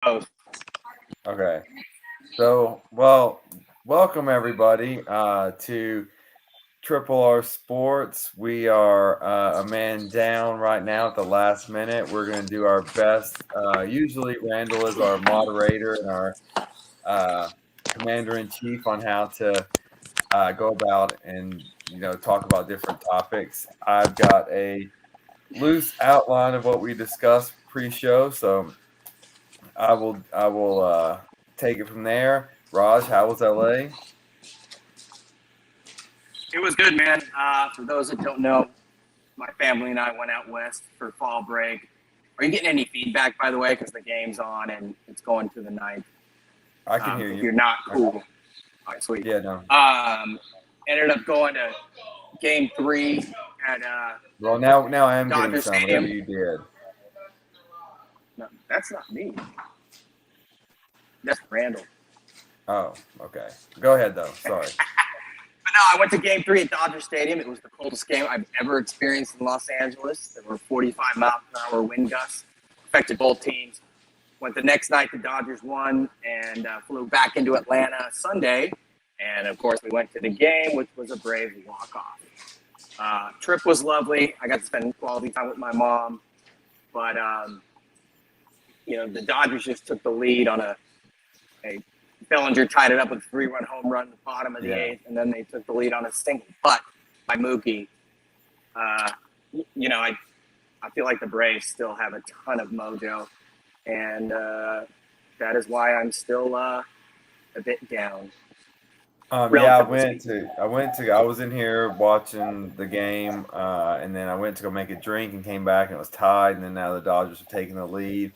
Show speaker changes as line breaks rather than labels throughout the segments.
both.
Okay. So, welcome everybody to Triple R Sports. We are a man down right now at the last minute. We're going to do our best. Usually, Randall is our moderator and our commander in chief on how to go about and talk about different topics. I've got a loose outline of what we discussed pre-show, so I will take it from there. Raj, how was LA?
It was good, man. For those that don't know, my family and I went out west for fall break. Are you getting any feedback, by the way? Because the game's on and it's going to the ninth.
I can hear
If
you.
you're not cool. All right, sweet.
Yeah, no.
Ended up going to game 3 at
Well, now I am
Dodger
getting some.
Stadium.
Whatever you did.
No, that's not me. That's Randall.
Oh, okay. Go ahead though. Sorry.
But no, I went to game 3 at Dodger Stadium. It was the coldest game I've ever experienced in Los Angeles. There were 45 mile per hour wind gusts, affected both teams. Went the next night, the Dodgers won, and flew back into Atlanta Sunday. And of course, we went to the game, which was a Braves walk-off. Trip was lovely. I got to spend quality time with my mom. But, the Dodgers just took the lead on a Bellinger tied it up with a 3-run home run at the bottom of the 8th, and then they took the lead on a single putt by Mookie. I feel like the Braves still have a ton of mojo, and that is why I'm still a bit down.
I was in here watching the game, and then I went to go make a drink and came back and it was tied, and then now the Dodgers are taking the lead.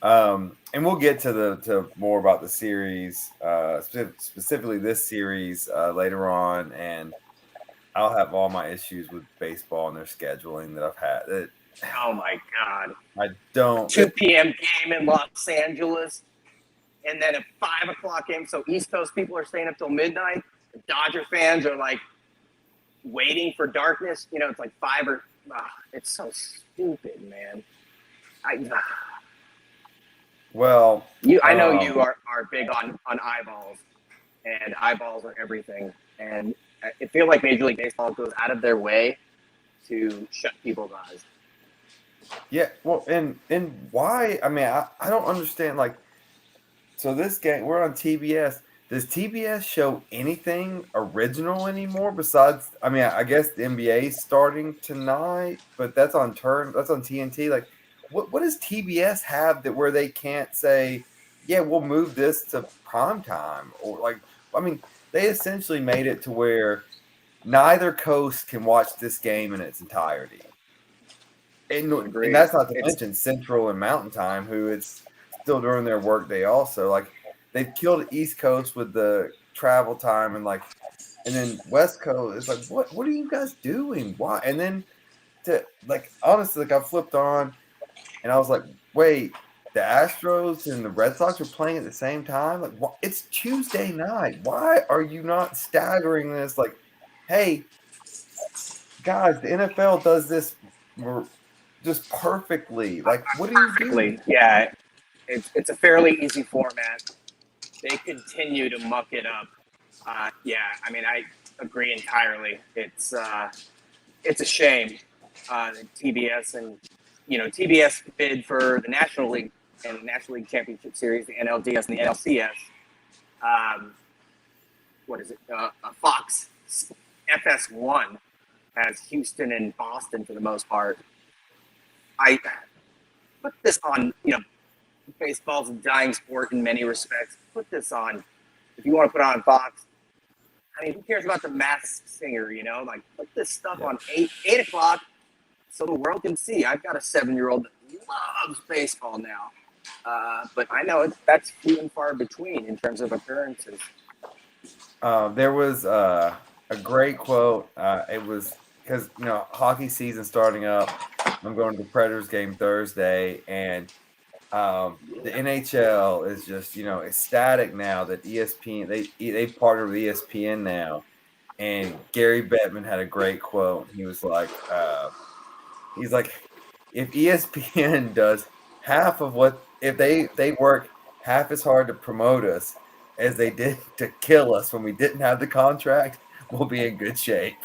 And we'll get to more about the series, specifically this series later on, and I'll have all my issues with baseball and their scheduling that I've had.
Oh my God!
I don't.
2 p.m. game in Los Angeles, and then a 5 o'clock game. So East Coast people are staying up till midnight. The Dodger fans are like waiting for darkness. It's like 5 or. It's so stupid, man.
Well,
I know you are big on eyeballs, and eyeballs are everything. And I feel like Major League Baseball goes out of their way to shut people's eyes.
Yeah, well, and why? I mean, I don't understand. Like, so this game, we're on TBS. Does TBS show anything original anymore besides? I mean, I guess the NBA is starting tonight, but that's on TNT. Like, what does TBS have that where they can't say, yeah, we'll move this to prime time? Or like, I mean, they essentially made it to where neither coast can watch this game in its entirety. And that's not to mention Central and Mountain Time, who it's still during their workday also. Like, they've killed East Coast with the travel time and then West Coast. It's like, what are you guys doing? Why? And then honestly, I flipped on and I was like, wait, the Astros and the Red Sox are playing at the same time? Like, what? It's Tuesday night. Why are you not staggering this? Like, hey, guys, the NFL does this just perfectly. Like, what do you do?
Yeah, it's a fairly easy format. They continue to muck it up. I agree entirely. It's a shame that TBS and TBS bid for the National League and the National League Championship Series, the NLDS and the NLCS. Fox FS1 has Houston and Boston for the most part. I put this on, baseball's a dying sport in many respects. Put this on. If you want to put it on Fox, I mean, who cares about the Masked Singer, Like, put this stuff on 8 o'clock so the world can see. I've got a 7-year-old that loves baseball now. But I know that's few and far between in terms of appearances.
There was a great quote. It was because, hockey season starting up. I'm going to the Predators game Thursday, and the NHL is just, ecstatic now that ESPN, they've partnered with ESPN now. And Gary Bettman had a great quote. He was like, if ESPN does half of what if they work half as hard to promote us as they did to kill us when we didn't have the contract, we'll be in good shape.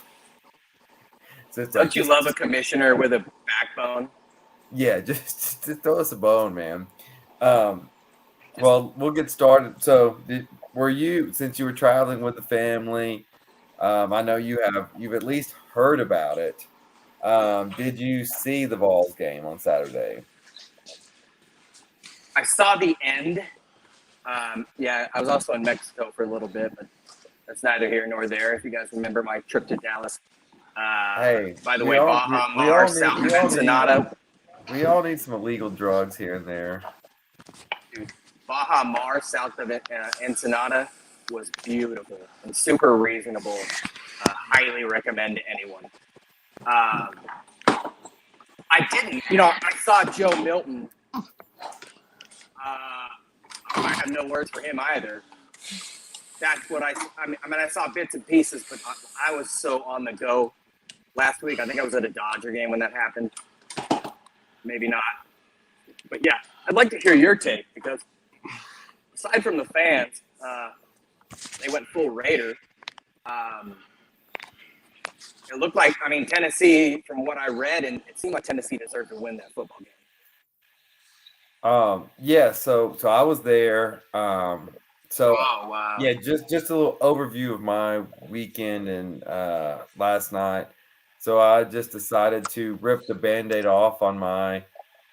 So it's like,
Don't you love a commissioner with a backbone?
yeah, just throw us a bone, man. Well, we'll get started. So, were you, since you were traveling with the family? I know you've at least heard about it. Did you see the Vols game on Saturday?
I saw the end. Yeah, I was also in Mexico for a little bit, but that's neither here nor there. If you guys remember my trip to Dallas.
Hey,
By the way, Baja
we
Mar,
all need
south of Ensenada.
we all need some illegal drugs here and there.
Dude, Baja Mar, south of Ensenada, was beautiful and super reasonable. Highly recommend to anyone. I didn't, I saw Joe Milton. I have no words for him either. That's what I mean, I saw bits and pieces, but I was so on the go last week. I think I was at a Dodger game when that happened. Maybe not. But yeah, I'd like to hear your take because aside from the fans, they went full Raider. It looked like, Tennessee, from what I read, and it seemed like Tennessee deserved to win that football game.
Yeah, so I was there. So
Oh, wow.
yeah, just a little overview of my weekend and last night. So I just decided to rip the Band-Aid off on my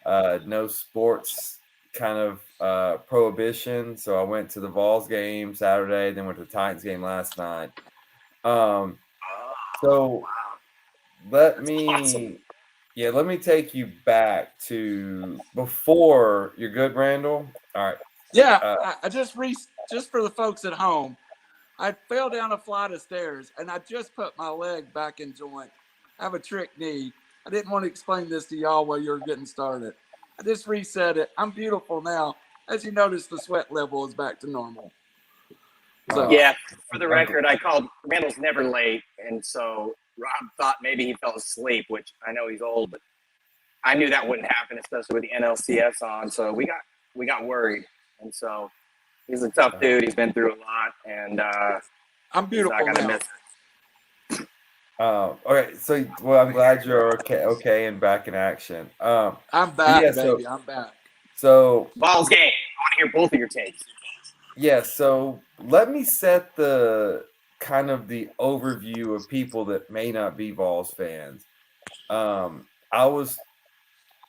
no sports kind of prohibition. So I went to the Vols game Saturday, then went to the Titans game last night. So let me take you back to before. You're good, Randall? All right.
Yeah, I just for the folks at home, I fell down a flight of stairs and I just put my leg back in joint. I have a trick knee. I didn't want to explain this to y'all while you were getting started. I just reset it. I'm beautiful now. As you notice, the sweat level is back to normal.
So, yeah, for the record, I called Randall's never late, and so Rob thought maybe he fell asleep, which I know he's old, but I knew that wouldn't happen, especially with the NLCS on. So we got worried, and so he's a tough dude. He's been through a lot, and
I'm beautiful now.
Okay, so I'm glad you're okay, and back in action.
I'm back, baby. I'm back.
So
Vols game. I want to hear both of your takes.
Yeah, so let me set the kind of the overview of people that may not be Vols fans. I was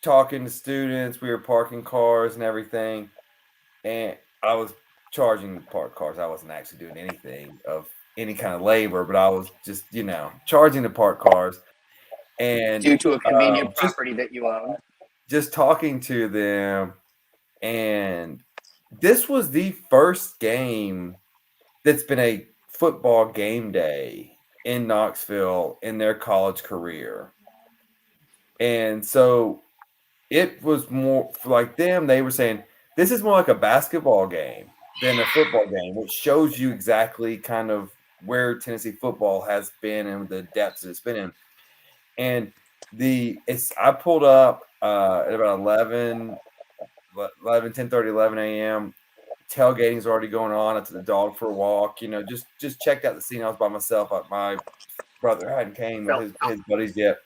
talking to students, we were parking cars and everything, and I was charging park cars. I wasn't actually doing anything of any kind of labor, but I was just, charging the park cars. And
due to a convenient property that you own.
Just talking to them, and this was the first game that's been a football game day in Knoxville in their college career. And so it was more like them. They were saying, this is more like a basketball game than a football game, which shows you exactly kind of where Tennessee football has been and the depths that it's been in. And I pulled up at about 10:30, 11 a.m. Tailgating's already going on. I took the dog for a walk. Just checked out the scene. I was by myself. My brother hadn't came with his buddies yet.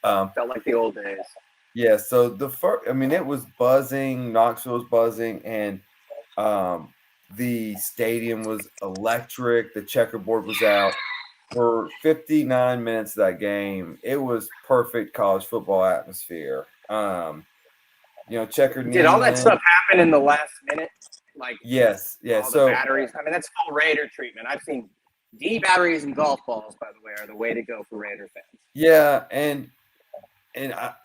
Felt like the old days.
Yeah. So it was buzzing. Knoxville was buzzing, and the stadium was electric. The checkerboard was out for 59 minutes of that game. It was perfect college football atmosphere. Checkered.
Did all that stuff happen in the last minute?
Yes.
So the batteries. That's full Raider treatment. I've seen D batteries and golf balls, by the way, are the way to go for Raider fans.
Yeah, and I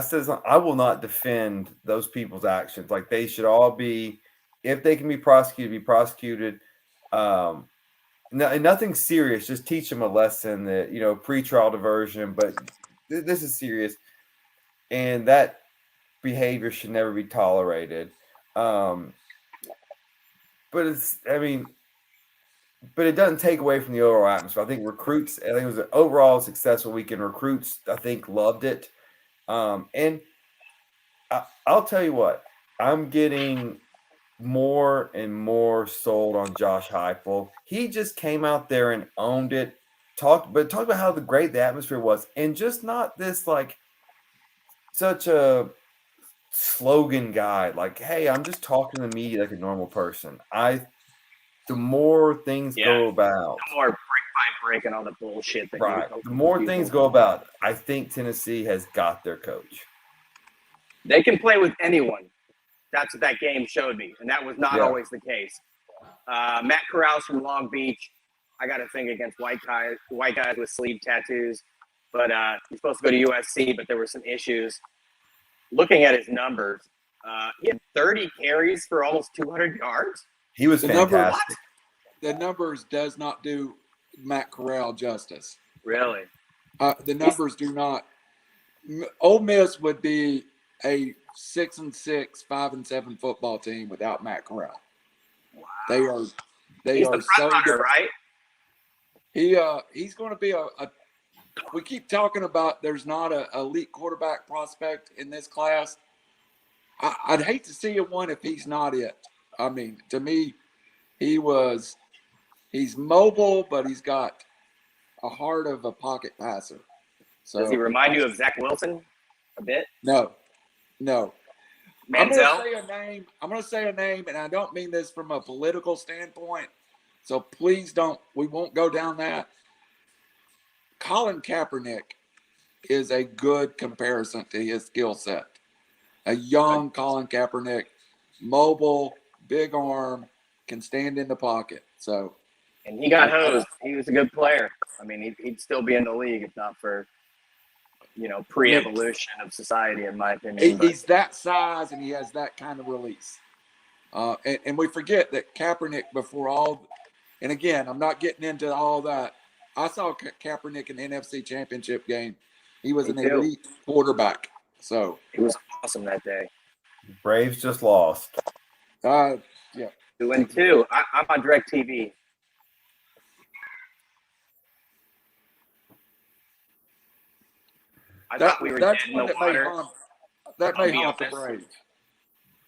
said I will not defend those people's actions. Like, they should all be, if they can be prosecuted, be prosecuted. Nothing serious. Just teach them a lesson that pretrial diversion. But this is serious, and that behavior should never be tolerated. But it doesn't take away from the overall atmosphere. I think it was an overall successful weekend. Recruits, I think, loved it. And I'll tell you what, I'm getting more and more sold on Josh Heupel. He just came out there and owned it. Talked about how great the atmosphere was, and just not this like such a slogan guy. Like, hey, I'm just talking to the media like a normal person. The more things go about,
no more brick by brick and all the bullshit that
right.
you
The more
people.
things go about, I think Tennessee has got their coach.
They can play with anyone. That's what that game showed me, and that was not always the case. Matt Corral's from Long Beach. I got to think against white guys with sleeve tattoos. But he's supposed to go to USC, but there were some issues. Looking at his numbers, he had 30 carries for almost 200 yards.
He was fantastic.
The numbers does not do Matt Corral justice.
Really?
The numbers do not. Ole Miss would be a 6-6, 5-7 football team without Matt Corral.
Wow.
They are
He's the front runner, right?
He's going to be a. We keep talking about there's not an elite quarterback prospect in this class. I'd hate to see one if he's not it. I mean, to me, he's mobile, but he's got a heart of a pocket passer. So,
does he remind you of Zach Wilson a bit?
No.
Manziel?
I'm going to say a name, and I don't mean this from a political standpoint. So please we won't go down that. Colin Kaepernick is a good comparison to his skill set. A young Colin Kaepernick, mobile, big arm, can stand in the pocket. So,
and he got hosed. He was a good player. I mean, he'd still be in the league if not for, pre-evolution of society, in my opinion.
He's that size, and he has that kind of release. And we forget that Kaepernick and again, I'm not getting into all that. I saw Kaepernick in the NFC Championship game. He was an elite quarterback. So
it was awesome that day.
Braves just lost.
Yeah.
2-2. I'm on DirecTV. I thought we were dead in the water.
That may haunt the Braves.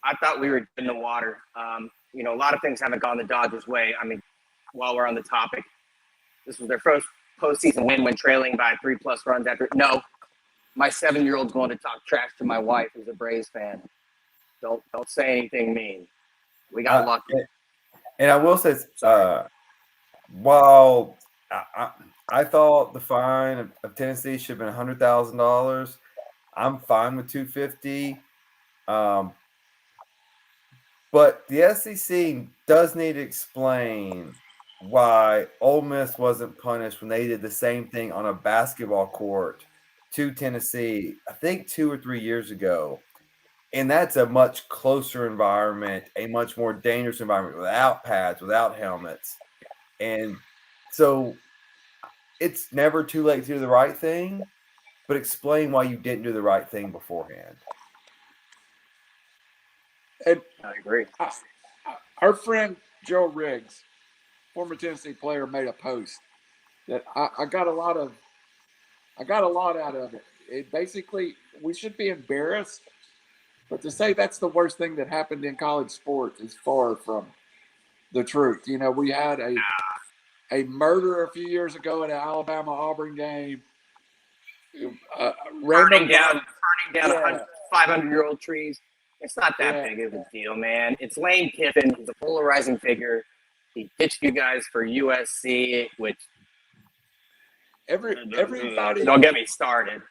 I thought we were dead in the water. A lot of things haven't gone the Dodgers' way. I mean, while we're on the topic, this was their first postseason win when trailing by 3+ runs after. No, my 7-year-old's going to talk trash to my wife, who's a Braves fan. Don't say anything mean. We got lucky.
And I will say, while I thought the fine of Tennessee should have been $100,000, I'm fine with $250. But the SEC does need to explain why Ole Miss wasn't punished when they did the same thing on a basketball court to Tennessee, I think 2 or 3 years ago. And that's a much closer environment, a much more dangerous environment without pads, without helmets. And so it's never too late to do the right thing, but explain why you didn't do the right thing beforehand.
And
I agree.
Our friend Joe Riggs, former Tennessee player, made a post that I got a lot out of it. It basically, we should be embarrassed, but to say that's the worst thing that happened in college sports is far from the truth. We had a murder a few years ago at an Alabama-Auburn game.
Burning down 500-year-old trees. It's not that big of a deal, man. It's Lane Kiffin. He's a polarizing figure. He ditched you guys for USC, which
everybody.
Don't get me started.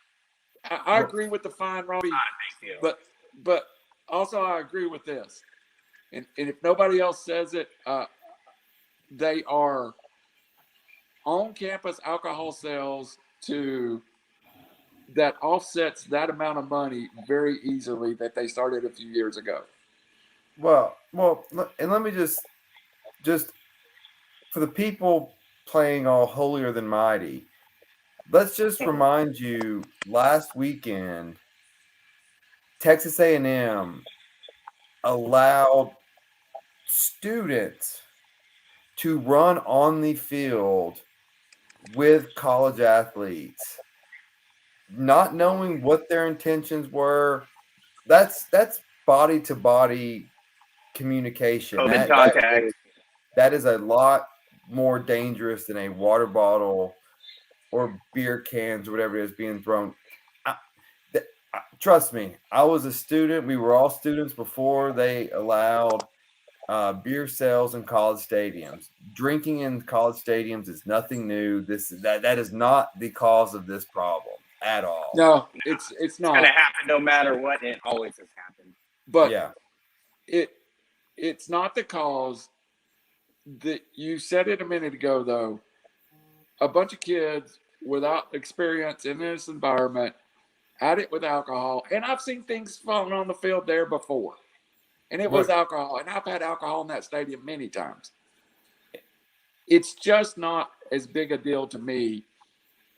I agree with the fine, Robbie.
Not a big deal.
But also I agree with this. And if nobody else says it, they are on-campus alcohol sales that offsets that amount of money very easily that they started a few years ago.
Well, and let me just for the people playing all holier than mighty, let's just remind you, last weekend, Texas A&M allowed students to run on the field with college athletes, not knowing what their intentions were. That's body to body communication.
COVID contact.
That is a lot more dangerous than a water bottle or beer cans or whatever it is being thrown. Trust me, I was a student. We were all students before they allowed beer sales in college stadiums. Drinking in college stadiums is nothing new. That is not the cause of this problem at all.
No, it's not
going to happen no matter what. It always has happened.
But
yeah,
it's not the cause. That you said it a minute ago, though. A bunch of kids without experience in this environment had it with alcohol, and I've seen things falling on the field there before, and it was alcohol, and I've had alcohol in that stadium many times. It's just not as big a deal to me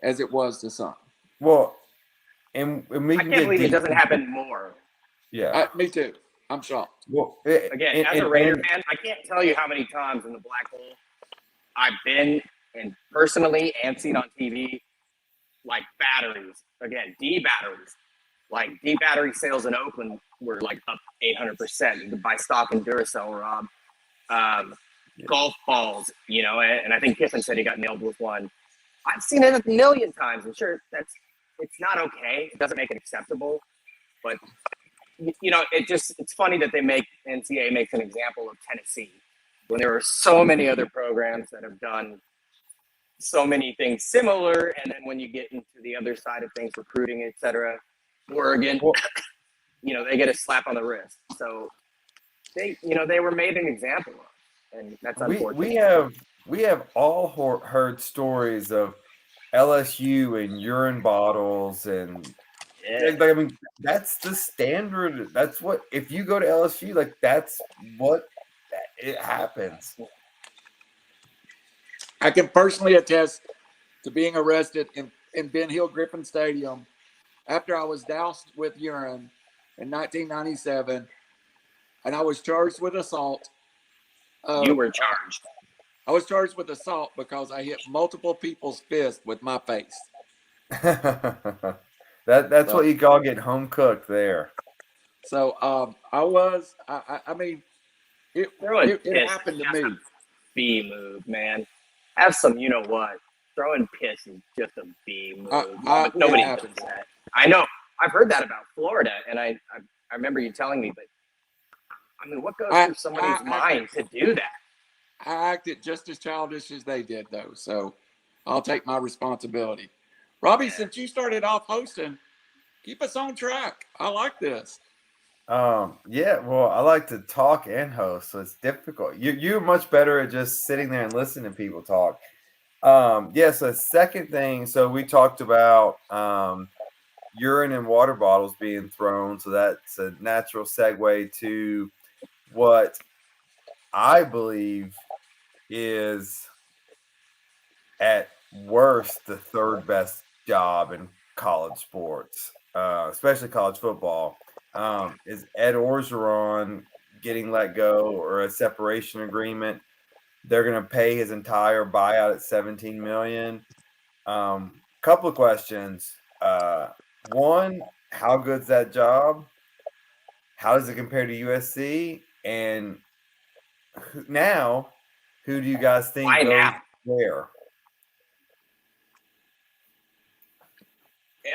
as it was to some.
Well, and we
I
can
can't
get
believe it
deep.
doesn't happen more.
Yeah,
Me too. I'm shocked.
well,
Again, as a Raider fan, I can't tell you how many times in the black hole I've been and personally and seen on TV, like batteries. Again, D batteries. Like D battery sales in Oakland were like up 800%. You could buy stock in Duracell, Rob. Golf balls, and I think Kiffin said he got nailed with one. I've seen it a million times. I'm sure it's not okay. It doesn't make it acceptable, but it's funny that NCAA makes an example of Tennessee when there are so many other programs that have done so many things similar. And then when you get into the other side of things, recruiting, et cetera, Oregon, they get a slap on the wrist. So they were made an example of, and that's unfortunate.
We have all heard stories of LSU and urine bottles and.
Yeah.
I mean, that's the standard. That's what, if you go to LSU, like, that's what it happens.
I can personally attest to being arrested in Ben Hill Griffin Stadium after I was doused with urine in 1997, and I was charged with assault.
You were charged.
I was charged with assault because I hit multiple people's fists with my face.
That's what you call getting home cooked there.
So I mean, it happened to me.
B move, man. Have some, what? Throwing piss is just a B move. But nobody does that. I know. I've heard that about Florida, and I remember you telling me, but I mean, what goes through somebody's mind to do that?
I acted just as childish as they did, though. So I'll take my responsibility. Robbie, since you started off hosting, keep us on track. I like this.
Yeah, well, I like to talk and host, so it's difficult. You're much better at just sitting there and listening to people talk. So second thing, so we talked about urine and water bottles being thrown, so that's a natural segue to what I believe is at worst the third best job in college sports, especially college football, is Ed Orgeron getting let go or a separation agreement. They're going to pay his entire buyout at $17 million. Couple of questions. One, how good's that job? How does it compare to USC? And now, who do you guys think goes there?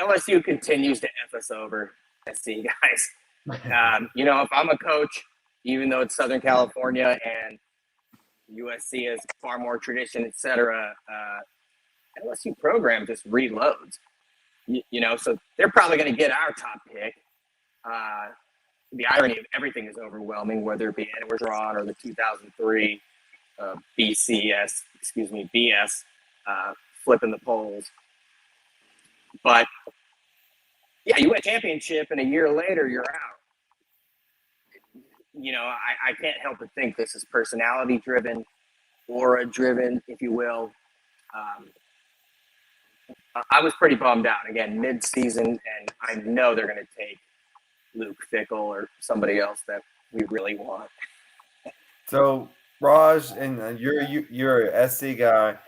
LSU continues to F us over, SC guys. If I'm a coach, even though it's Southern California and USC has far more tradition, et cetera, LSU program just reloads. So they're probably going to get our top pick. The irony of everything is overwhelming, whether it be Ed Orgeron or the 2003 BS flipping the polls. But yeah, you win a championship, and a year later you're out. I can't help but think this is personality driven, aura driven, if you will. I was pretty bummed out again mid-season, and I know they're going to take Luke Fickell or somebody else that we really want.
So Raj, and you're a SC guy.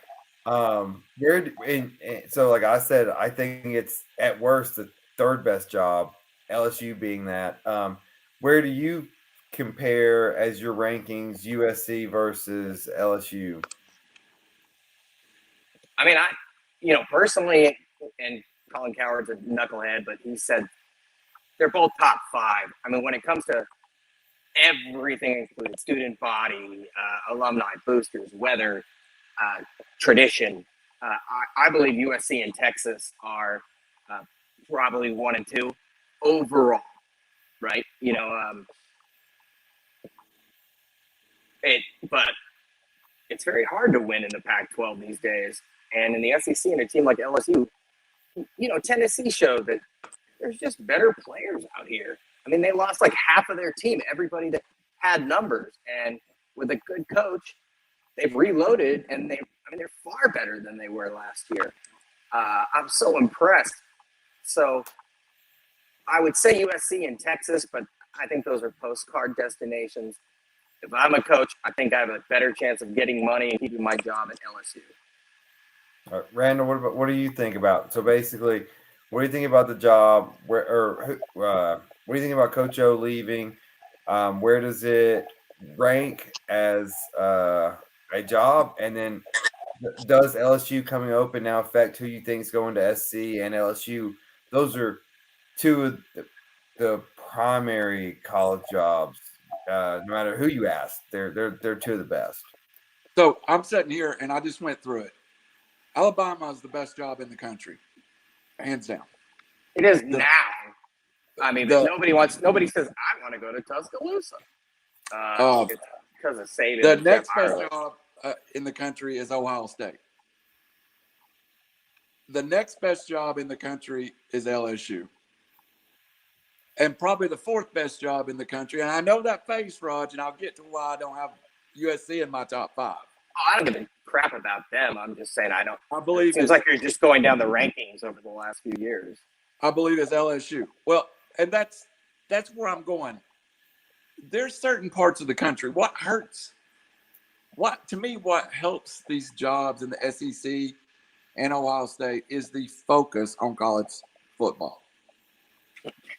So like I said, I think it's at worst the third best job, LSU being that. where do you compare as your rankings USC versus LSU?
I mean, personally, and Colin Coward's a knucklehead, but he said they're both top 5. I mean, when it comes to everything included, student body, alumni, boosters, weather, tradition, I believe USC and Texas are probably 1 and 2 overall, right? But it's very hard to win in the Pac-12 these days. And in the SEC and a team like LSU, Tennessee showed that there's just better players out here. I mean, they lost like half of their team, everybody that had numbers. And with a good coach, they've reloaded, and they're far better than they were last year. I'm so impressed. So I would say USC and Texas, but I think those are postcard destinations. If I'm a coach, I think I have a better chance of getting money and keeping my job at LSU.
Randall, what do you think about? So basically, what do you think about the job? What do you think about Coach O leaving? Where does it rank as a job? And then does LSU coming open now affect who you think is going to SC and LSU? Those are two of the primary college jobs. No matter who you ask, they're two of the best.
So I'm sitting here and I just went through it. Alabama is the best job in the country, hands down.
It is now. I mean, nobody says I want to go to Tuscaloosa. It's because of Saban.
The next best job in the country is Ohio State. The next best job in the country is LSU. And probably the 4th best job in the country. And I know that face, Raj, and I'll get to why I don't have USC in my top 5.
I don't give a crap about them. I'm just saying I
believe
it seems like you're just going down the rankings over the last few years.
I believe it's LSU. Well, and that's where I'm going. There's certain parts of the country. What hurts? What helps these jobs in the SEC and Ohio State is the focus on college football.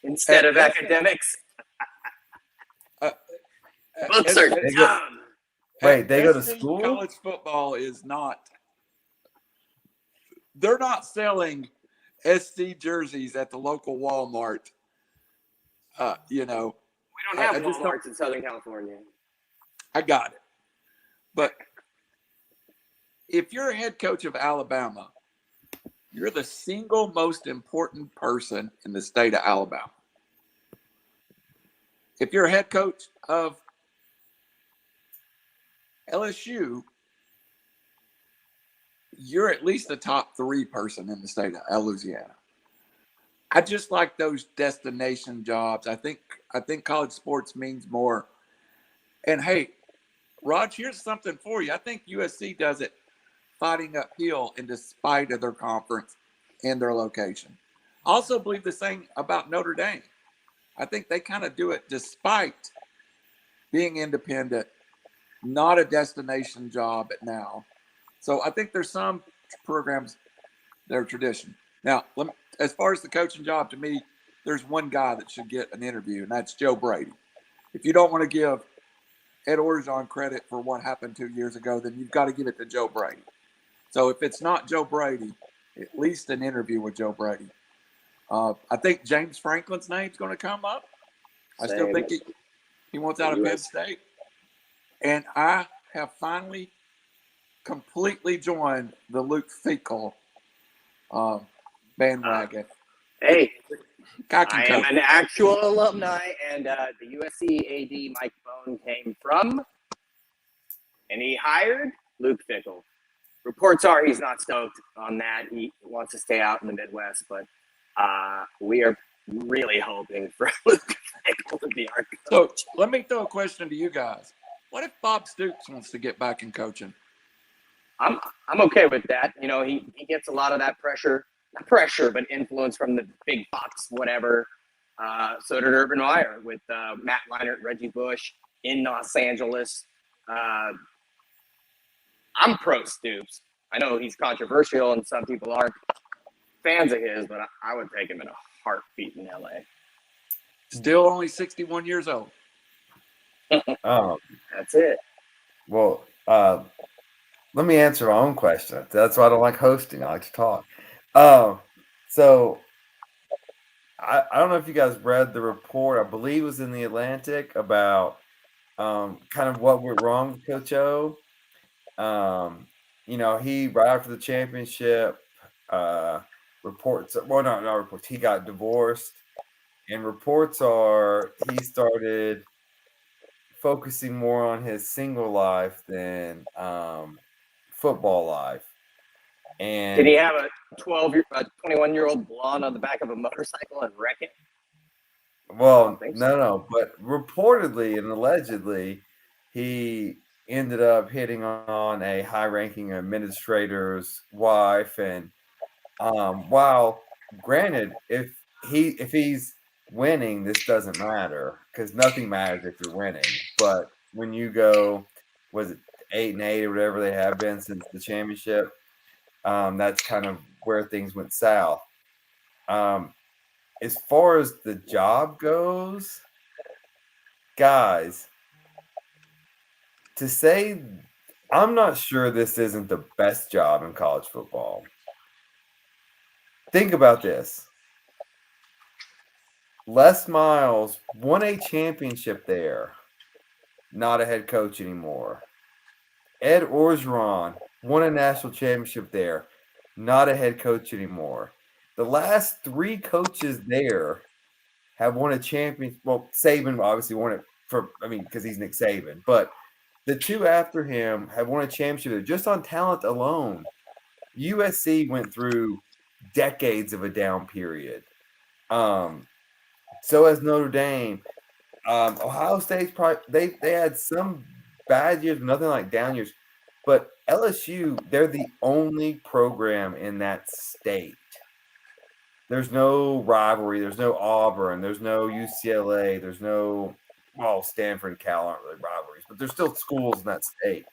Instead of academics. Books are dumb.
Wait, they go to school?
College football is not. They're not selling SC jerseys at the local Walmart.
We don't have Walmarts in Southern California.
I got it. But if you're a head coach of Alabama, you're the single most important person in the state of Alabama. If you're a head coach of LSU, you're at least the top 3 person in the state of Louisiana. I just like those destination jobs. I think college sports means more. And hey, Raj, here's something for you. I think USC does it fighting uphill in despite of their conference and their location. I also believe the same about Notre Dame. I think they kind of do it despite being independent, not a destination job at now. So I think there's some programs that are tradition. Now, as far as the coaching job, to me, there's one guy that should get an interview, and that's Joe Brady. If you don't want to give Ed Orgeron credit for what happened 2 years ago, then you've got to give it to Joe Brady. So if it's not Joe Brady, at least an interview with Joe Brady. I think James Franklin's name's going to come up. I still think he wants out of Penn State. And I have finally completely joined the Luke Fickell bandwagon.
Hey, I am an actual alumni, and the USC AD Mike Bone came from, and he hired Luke Fickell. Reports are he's not stoked on that. He wants to stay out in the Midwest, but we are really hoping for Luke Fickell to be our coach.
So let me throw a question to you guys. What if Bob Stoops wants to get back in coaching?
I'm okay with that. He gets a lot of that pressure. Not pressure, but influence from the big Fox, whatever. So did Urban Meyer with Matt Leinart, Reggie Bush in Los Angeles. I'm pro Stoops. I know he's controversial and some people aren't fans of his, but I would take him in a heartbeat in LA.
Still only 61 years old.
That's it.
Well, let me answer my own question. That's why I don't like hosting. I like to talk. So I don't know if you guys read the report. I believe it was in the Atlantic about kind of what went wrong with Coach O. He right after the championship reports. Well, not reports. He got divorced, and reports are he started focusing more on his single life than football life. And
did he have a 21-year-old blonde on the back of a motorcycle and wreck it?
Well, no, but reportedly and allegedly, he ended up hitting on a high-ranking administrator's wife, and while granted, if he's winning, this doesn't matter because nothing matters if you're winning. But when you go, was it 8-8 or whatever they have been since the championship, that's kind of where things went south. As far as the job goes, guys, to say I'm not sure this isn't the best job in college football. Think about this. Les Miles won a championship there, not a head coach anymore. Ed Orgeron won a national championship there, not a head coach anymore. The last three coaches there have won a championship. Well, Saban obviously won it because he's Nick Saban. But the two after him have won a championship just on talent alone. USC went through decades of a down period. So has Notre Dame. Ohio State's probably they had some bad years, nothing like down years. But LSU, they're the only program in that state. There's no rivalry. There's no Auburn. There's no UCLA. There's no Stanford and Cal aren't really rivalries, but there's still schools in that state.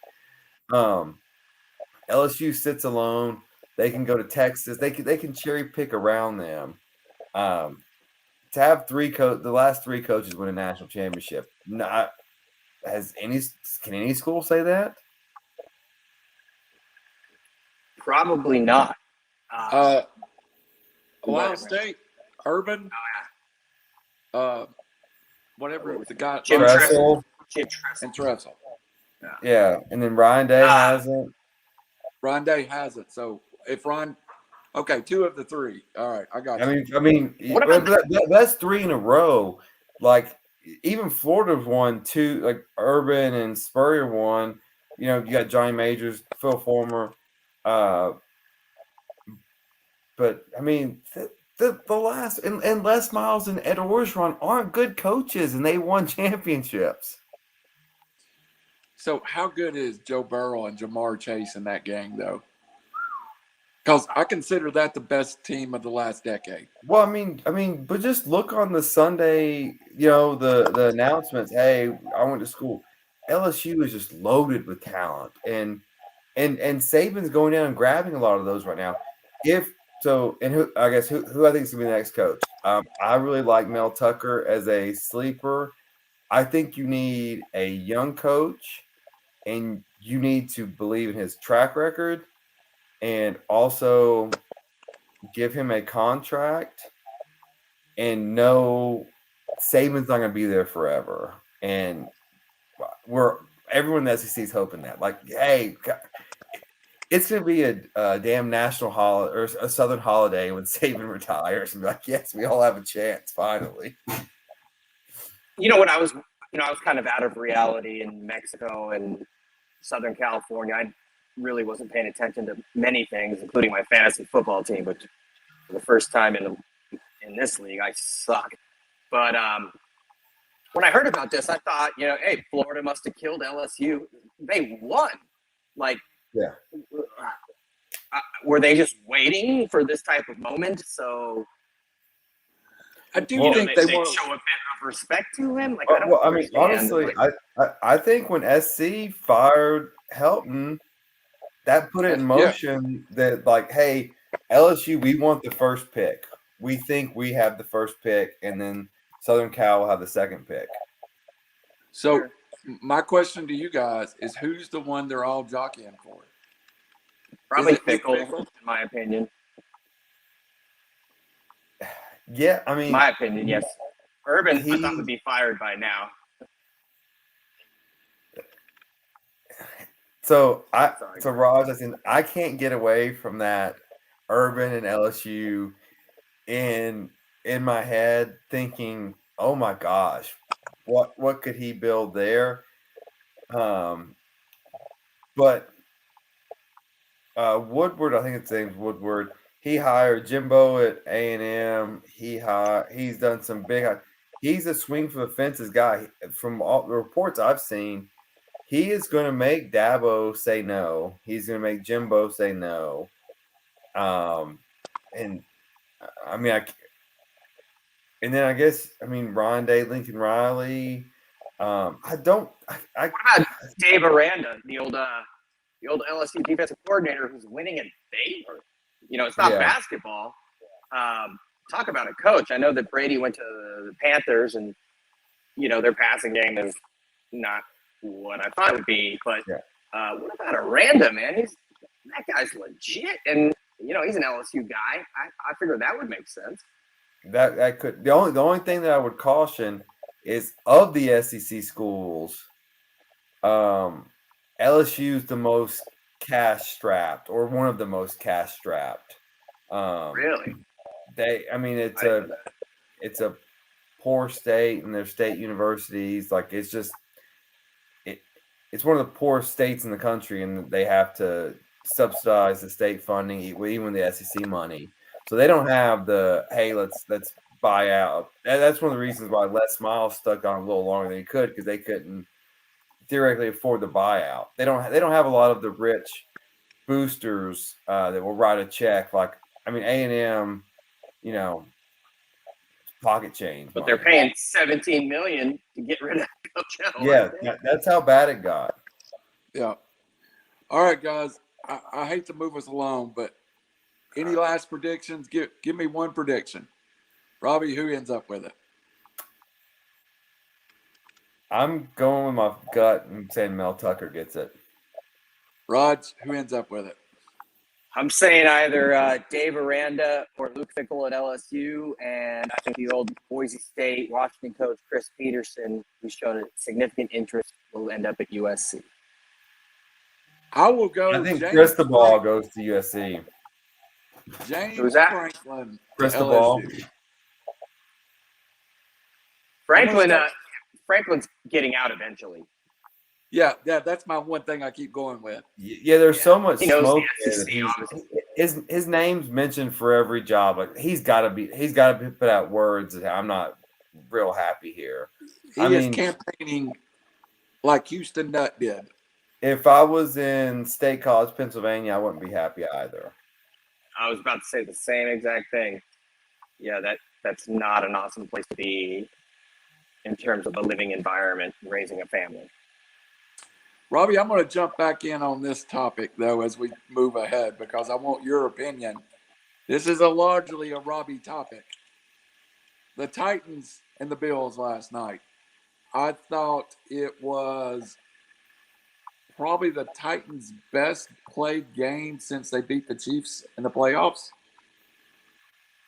LSU sits alone. They can go to Texas. They can cherry pick around them. To have the last three coaches win a national championship. Can any school say that?
Probably not.
Ohio State, Urban, whatever the guy,
Jim
Tressel.
and Tressel.
Yeah, and then Ryan Day hasn't.
Ryan Day hasn't. So if two of the three. All right, I got you.
I mean, that's three in a row. Like even Florida's won two. Like Urban and Spurrier won. You got Johnny Majors, Phil Former. But I mean, the last and Les Miles and Ed Orgeron aren't good coaches, and they won championships.
So how good is Joe Burrow and Jamar Chase in that gang, though? Because I consider that the best team of the last decade.
Well, I mean, but just look on the Sunday, the announcements. Hey, I went to school. LSU is just loaded with talent, and Saban's going down and grabbing a lot of those right now. Who I think is gonna be the next coach? I really like Mel Tucker as a sleeper. I think you need a young coach, and you need to believe in his track record, and also give him a contract, and know Saban's not gonna be there forever. And everyone in the SEC is hoping that, like, hey. It's going to be a damn national holiday or a Southern holiday when Saban retires and be like, yes, we all have a chance finally.
When I was kind of out of reality in Mexico and Southern California, I really wasn't paying attention to many things, including my fantasy football team, which for the first time in this league, I suck. But when I heard about this, I thought, hey, Florida must have killed LSU. They won. Like,
yeah.
Were they just waiting for this type of moment? So
I do think they want
to show a bit of respect to him. Like,
honestly, I think when SC fired Helton, that put it in motion that, like, hey, LSU, we want the first pick. We think we have the first pick, and then Southern Cal will have the second pick.
So my question to you guys is, who's the one they're all jockeying for?
Probably
Is it
Fickle,
Fickle?
in my opinion.
Yeah, I mean,
My opinion, yes. Urban, I thought
he-
would be fired by now.
so
Sorry.
Raj, I can't get away from that Urban and LSU in my head thinking, oh my gosh, what could he build there? But Woodward, I think his name's Woodward. He hired Jimbo at A&M. He's done some big. He's a swing for the fences guy. From all the reports I've seen, he is going to make Dabo say no. He's going to make Jimbo say no. And I mean, and then I guess Ron Day, Lincoln Riley. I don't.
What about Dave Aranda, the old LSU defensive coordinator who's winning at Baylor? It's not basketball. Talk about a coach. I know that Brady went to the Panthers, and their passing game is not what I thought it would be. But what about Aranda, man? That guy's legit, and he's an LSU guy. I figured that would make sense.
That could the only thing that I would caution is of the SEC schools, LSU is the most cash strapped, or one of the most cash strapped.
Really?
It's a poor state, and their state universities, like it's one of the poorest states in the country, and they have to subsidize the state funding, even the SEC money. So they don't have the, hey, let's buy out. And that's one of the reasons why Les Miles stuck on a little longer than he could, because they couldn't theoretically afford the buyout. They don't have a lot of the rich boosters that will write a check. Like, A&M, pocket change.
But they're paying $17 million to get rid of Coach Hill.
Yeah, that's how bad it got.
Yeah. All right, guys. I hate to move us along, but any last predictions? Give me one prediction. Robbie, who ends up with it?
I'm going with my gut and saying Mel Tucker gets it.
Rod, who ends up with it?
I'm saying either Dave Aranda or Luke Fickle at LSU, and I think the old Boise State Washington coach Chris Peterson, who's shown a significant interest, will end up at USC.
I will go.
I think
James
Cristobal goes to USC.
James
Who's that?
Franklin.
Cristobal.
Franklin's getting out eventually.
Yeah, that's my one thing I keep going with.
Yeah, there's so much
He knows
smoke
the
there.
SEC,
His name's mentioned for every job. Like he's got to put out words that I'm not real happy here.
He is campaigning like Houston Nutt did.
If I was in State College, Pennsylvania, I wouldn't be happy either.
I was about to say the same exact thing. Yeah, that's not an awesome place to be in terms of a living environment, raising a family.
Robbie, I'm going to jump back in on this topic, though, as we move ahead, because I want your opinion. This is largely a Robbie topic. The Titans and the Bills last night. I thought it was probably the Titans' best played game since they beat the Chiefs in the playoffs.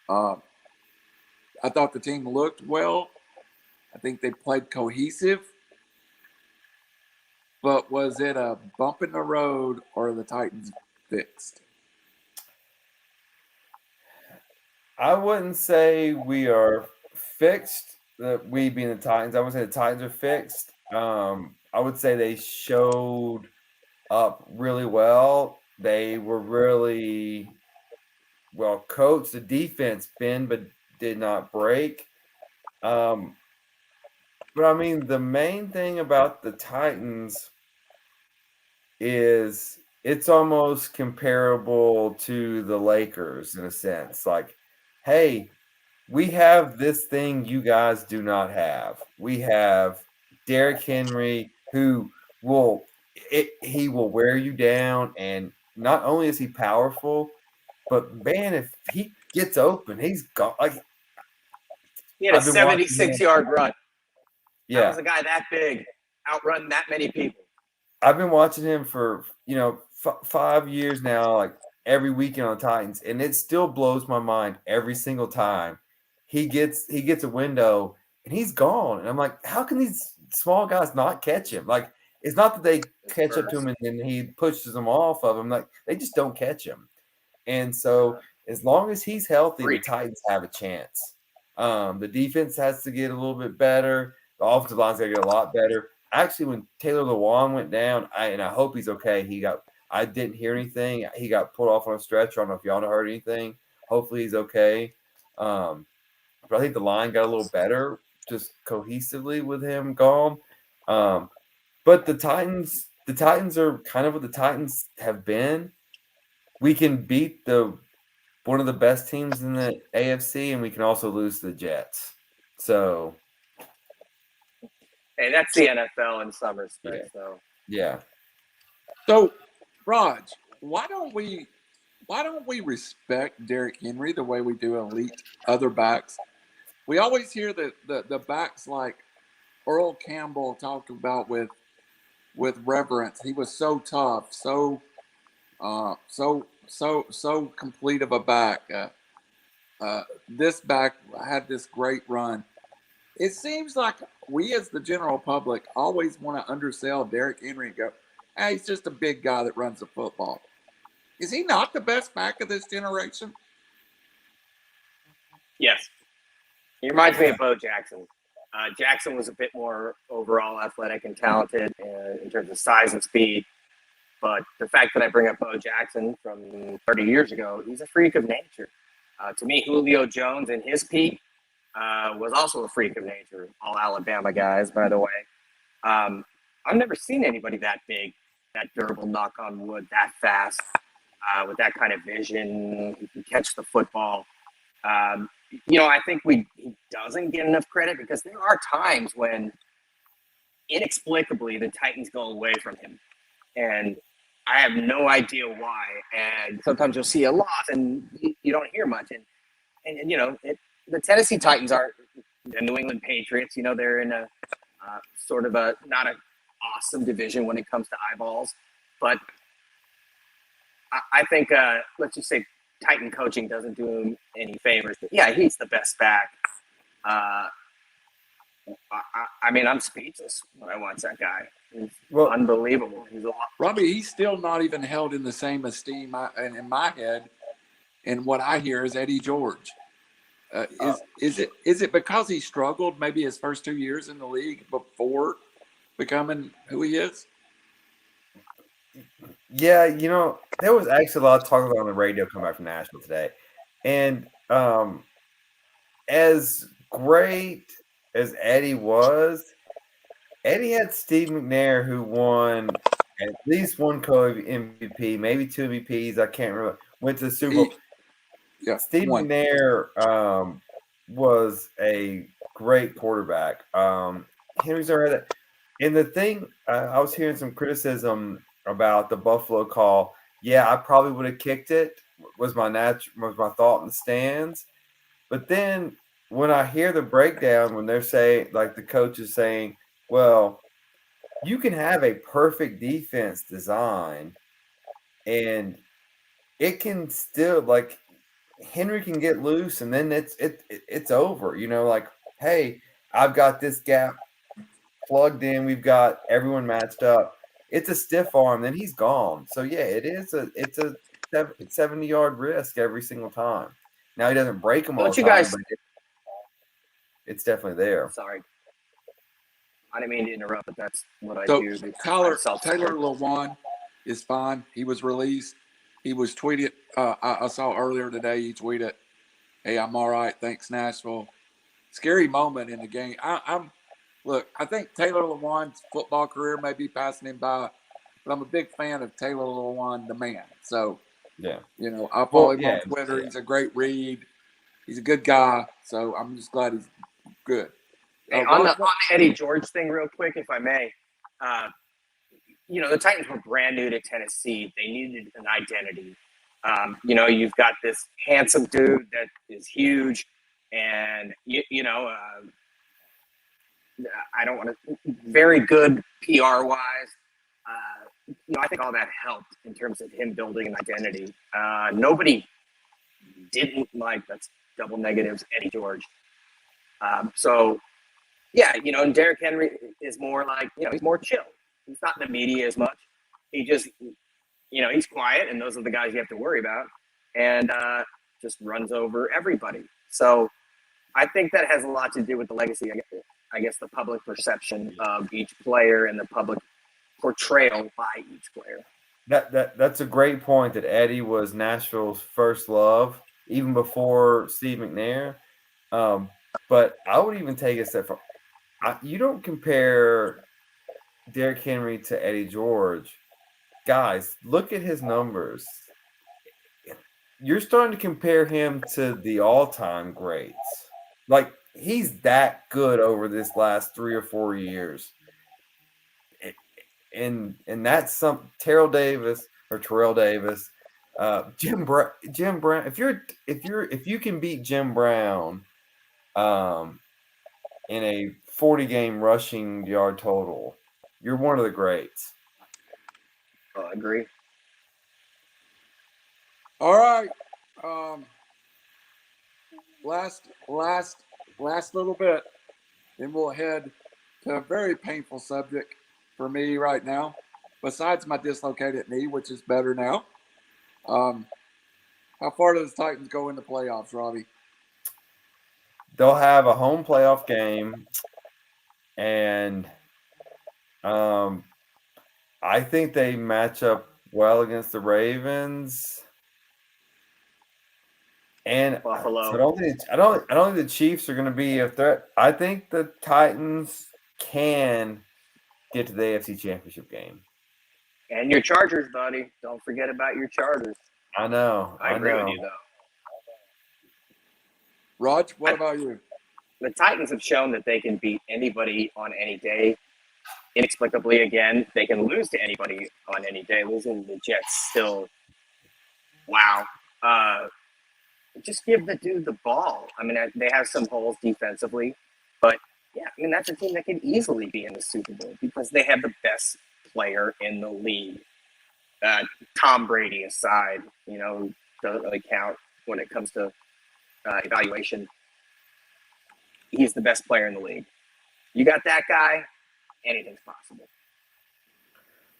I thought the team looked well. I think they played cohesive. But was it a bump in the road, or are the Titans fixed?
I wouldn't say we are fixed, we being the Titans. I would say the Titans are fixed. I would say they showed up really well. They were really well coached. The defense bend but did not break. But the main thing about the Titans is it's almost comparable to the Lakers in a sense. Like, hey, we have this thing you guys do not have. We have Derrick Henry, who he will wear you down, and not only is he powerful, but man, if he gets open, he's gone. Like,
He had a
I've been watching
76-yard run. That was
Yeah,
a guy that big, outrun that many people.
I've been watching him for 5 years now, like every weekend on the Titans, and it still blows my mind every single time he gets a window and he's gone. And I'm like, how can these small guys not catch him? Like, it's not that they catch up to him and then he pushes them off of him. Like, they just don't catch him. And so, as long as he's healthy, the Titans have a chance. The defense has to get a little bit better. The offensive line's got to get a lot better. Actually, when Taylor Lewan went down, I hope he's okay. I didn't hear anything. He got pulled off on a stretcher. I don't know if y'all heard anything. Hopefully, he's okay. But I think the line got a little better just cohesively with him gone. But the Titans are kind of what the Titans have been. We can beat one of the best teams in the AFC, and we can also lose to the Jets. So,
hey, that's the NFL in some respects, though.
Yeah.
So, Raj, why don't we respect Derrick Henry the way we do elite other backs? We always hear the backs like Earl Campbell talked about with reverence. He was so tough, so complete of a back. This back had this great run. It seems like we, as the general public, always want to undersell Derrick Henry and go, "Hey, he's just a big guy that runs the football." Is he not the best back of this generation?
Yes. He reminds me of Bo Jackson. Jackson was a bit more overall athletic and talented in terms of size and speed. But the fact that I bring up Bo Jackson from 30 years ago, he's a freak of nature. To me, Julio Jones in his peak was also a freak of nature. All Alabama guys, by the way. I've never seen anybody that big, that durable, knock on wood, that fast, with that kind of vision. He can catch the football. I think he doesn't get enough credit because there are times when inexplicably the Titans go away from him. And I have no idea why. And sometimes you'll see a loss and you don't hear much. And the Tennessee Titans are the New England Patriots. They're in a sort of a not an awesome division when it comes to eyeballs. But I think, let's just say, Titan coaching doesn't do him any favors. But yeah, he's the best back. I'm speechless when I watch that guy. He's unbelievable. He's a lot.
Robbie, he's still not even held in the same esteem in my head. And what I hear is Eddie George. Is it because he struggled maybe his first 2 years in the league before becoming who he is?
Yeah, there was actually a lot of talk about on the radio coming back from Nashville today. And as great as Eddie was, Eddie had Steve McNair, who won at least one co-MVP, maybe two MVPs. I can't remember. Went to the Super Bowl. Steve McNair was a great quarterback. Henry's never had that. And the thing, I was hearing some criticism about the Buffalo call. Yeah, I probably would have kicked it. Was my thought in the stands. But then when I hear the breakdown, when they're saying, like the coach is saying, well, you can have a perfect defense design, and it can still, like, Henry can get loose, and then it's over. Like, hey, I've got this gap plugged in. We've got everyone matched up. It's a stiff arm, then he's gone. So yeah, it's a 70-yard risk every single time. Now he doesn't break them all the time, but it's definitely there.
Sorry, I didn't mean to interrupt, but that's what I do.
Taylor Lewan is fine. He was released. He was tweeted. I saw earlier today. He tweeted, "Hey, I'm all right. Thanks, Nashville." Scary moment in the game. I think Taylor Lewan's football career may be passing him by, but I'm a big fan of Taylor Lewan, the man. So,
yeah,
I follow him on Twitter. Yeah. He's a great read. He's a good guy. So I'm just glad he's good.
Hey, on the Eddie George thing, real quick, if I may, the Titans were brand new to Tennessee. They needed an identity. You've got this handsome dude that is huge. and I don't want to. Very good PR wise. I think all that helped in terms of him building an identity. Nobody didn't like, that's double negatives, Eddie George. So, yeah, and Derrick Henry is more like, he's more chill. He's not in the media as much. He just, he's quiet, and those are the guys you have to worry about, and just runs over everybody. So I think that has a lot to do with the legacy, I guess the public perception of each player and the public portrayal by each player.
That's a great point, that Eddie was Nashville's first love, even before Steve McNair. But I would even take a step further. You don't compare Derrick Henry to Eddie George. Guys, look at his numbers. You're starting to compare him to the all-time greats. Like, he's that good over this last 3 or 4 years. And that's some Terrell Davis, Jim Brown. If you can beat Jim Brown, in a 40-game rushing yard total, you're one of the greats.
I agree.
All right. Last little bit, then we'll head to a very painful subject for me right now, besides my dislocated knee, which is better now. How far do the Titans go in the playoffs, Robbie?
They'll have a home playoff game, and I think they match up well against the Ravens. And
Buffalo.
So I don't think the Chiefs are going to be a threat. I think the Titans can get to the AFC Championship game.
And your Chargers, buddy. Don't forget about your Chargers.
I know.
I agree with you, though.
Raj, what about you?
The Titans have shown that they can beat anybody on any day. Inexplicably, again, they can lose to anybody on any day. Losing to the Jets still, wow. Just give the dude the ball. I mean, they have some holes defensively, but yeah, I mean, that's a team that could easily be in the Super Bowl because they have the best player in the league. Tom Brady aside, doesn't really count when it comes to evaluation. He's the best player in the league. You got that guy, anything's possible.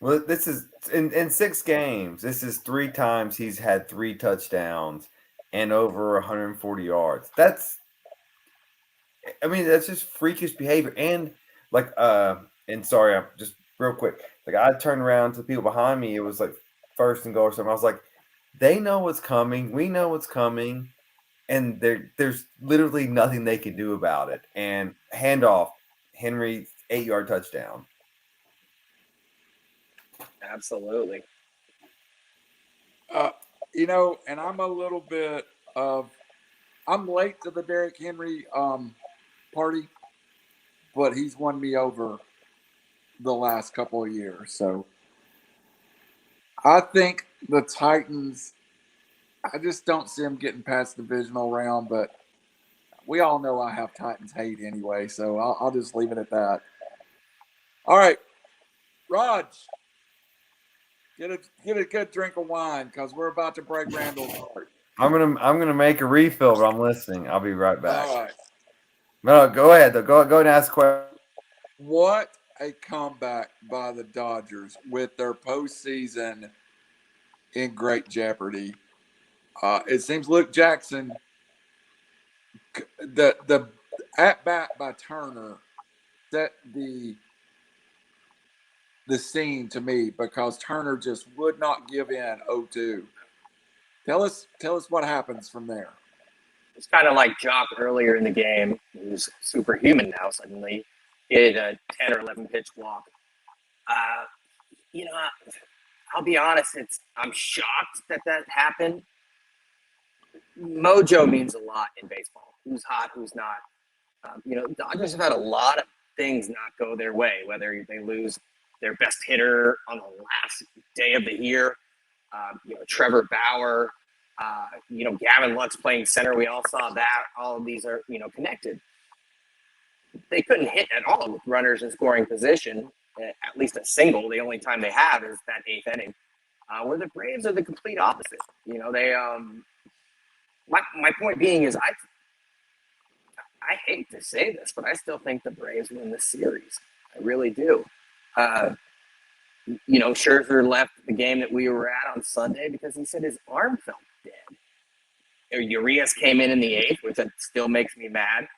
Well, this is in 6 games. This is 3 times he's had 3 touchdowns and over 140 yards. That's just freakish behavior. And sorry, I'm just real quick. Like, I turned around to the people behind me. It was like 1st and goal or something. I was like, they know what's coming. We know what's coming. And there's literally nothing they can do about it. And handoff, Henry, 8-yard touchdown.
Absolutely.
And I'm a little bit I'm late to the Derrick Henry party, but he's won me over the last couple of years. So I think the Titans, I just don't see them getting past the divisional round, but we all know I have Titans hate anyway, so I'll just leave it at that. All right, Raj, get a good drink of wine because we're about to break Randall's heart.
I'm gonna make a refill, but I'm listening. I'll be right back.
All right.
No, go ahead though. Go and ask a question.
What a comeback by the Dodgers with their postseason in great jeopardy. It seems Luke Jackson, the at bat by Turner set the scene to me because Turner just would not give in 0-2. Tell us what happens from there.
It's kind of like Jock earlier in the game, who's superhuman now suddenly. He did a 10 or 11 pitch walk. I'll be honest, I'm shocked that happened. Mojo means a lot in baseball. Who's hot, who's not. Dodgers have had a lot of things not go their way, whether they lose their best hitter on the last day of the year, Trevor Bauer. Gavin Lux playing center. We all saw that. All of these are, connected. They couldn't hit at all with runners in scoring position, at least a single. The only time they have is that 8th inning, where the Braves are the complete opposite. They my point being is I hate to say this, but I still think the Braves win the series. I really do. Scherzer left the game that we were at on Sunday because he said his arm felt dead. Urias came in the 8th, which still makes me mad.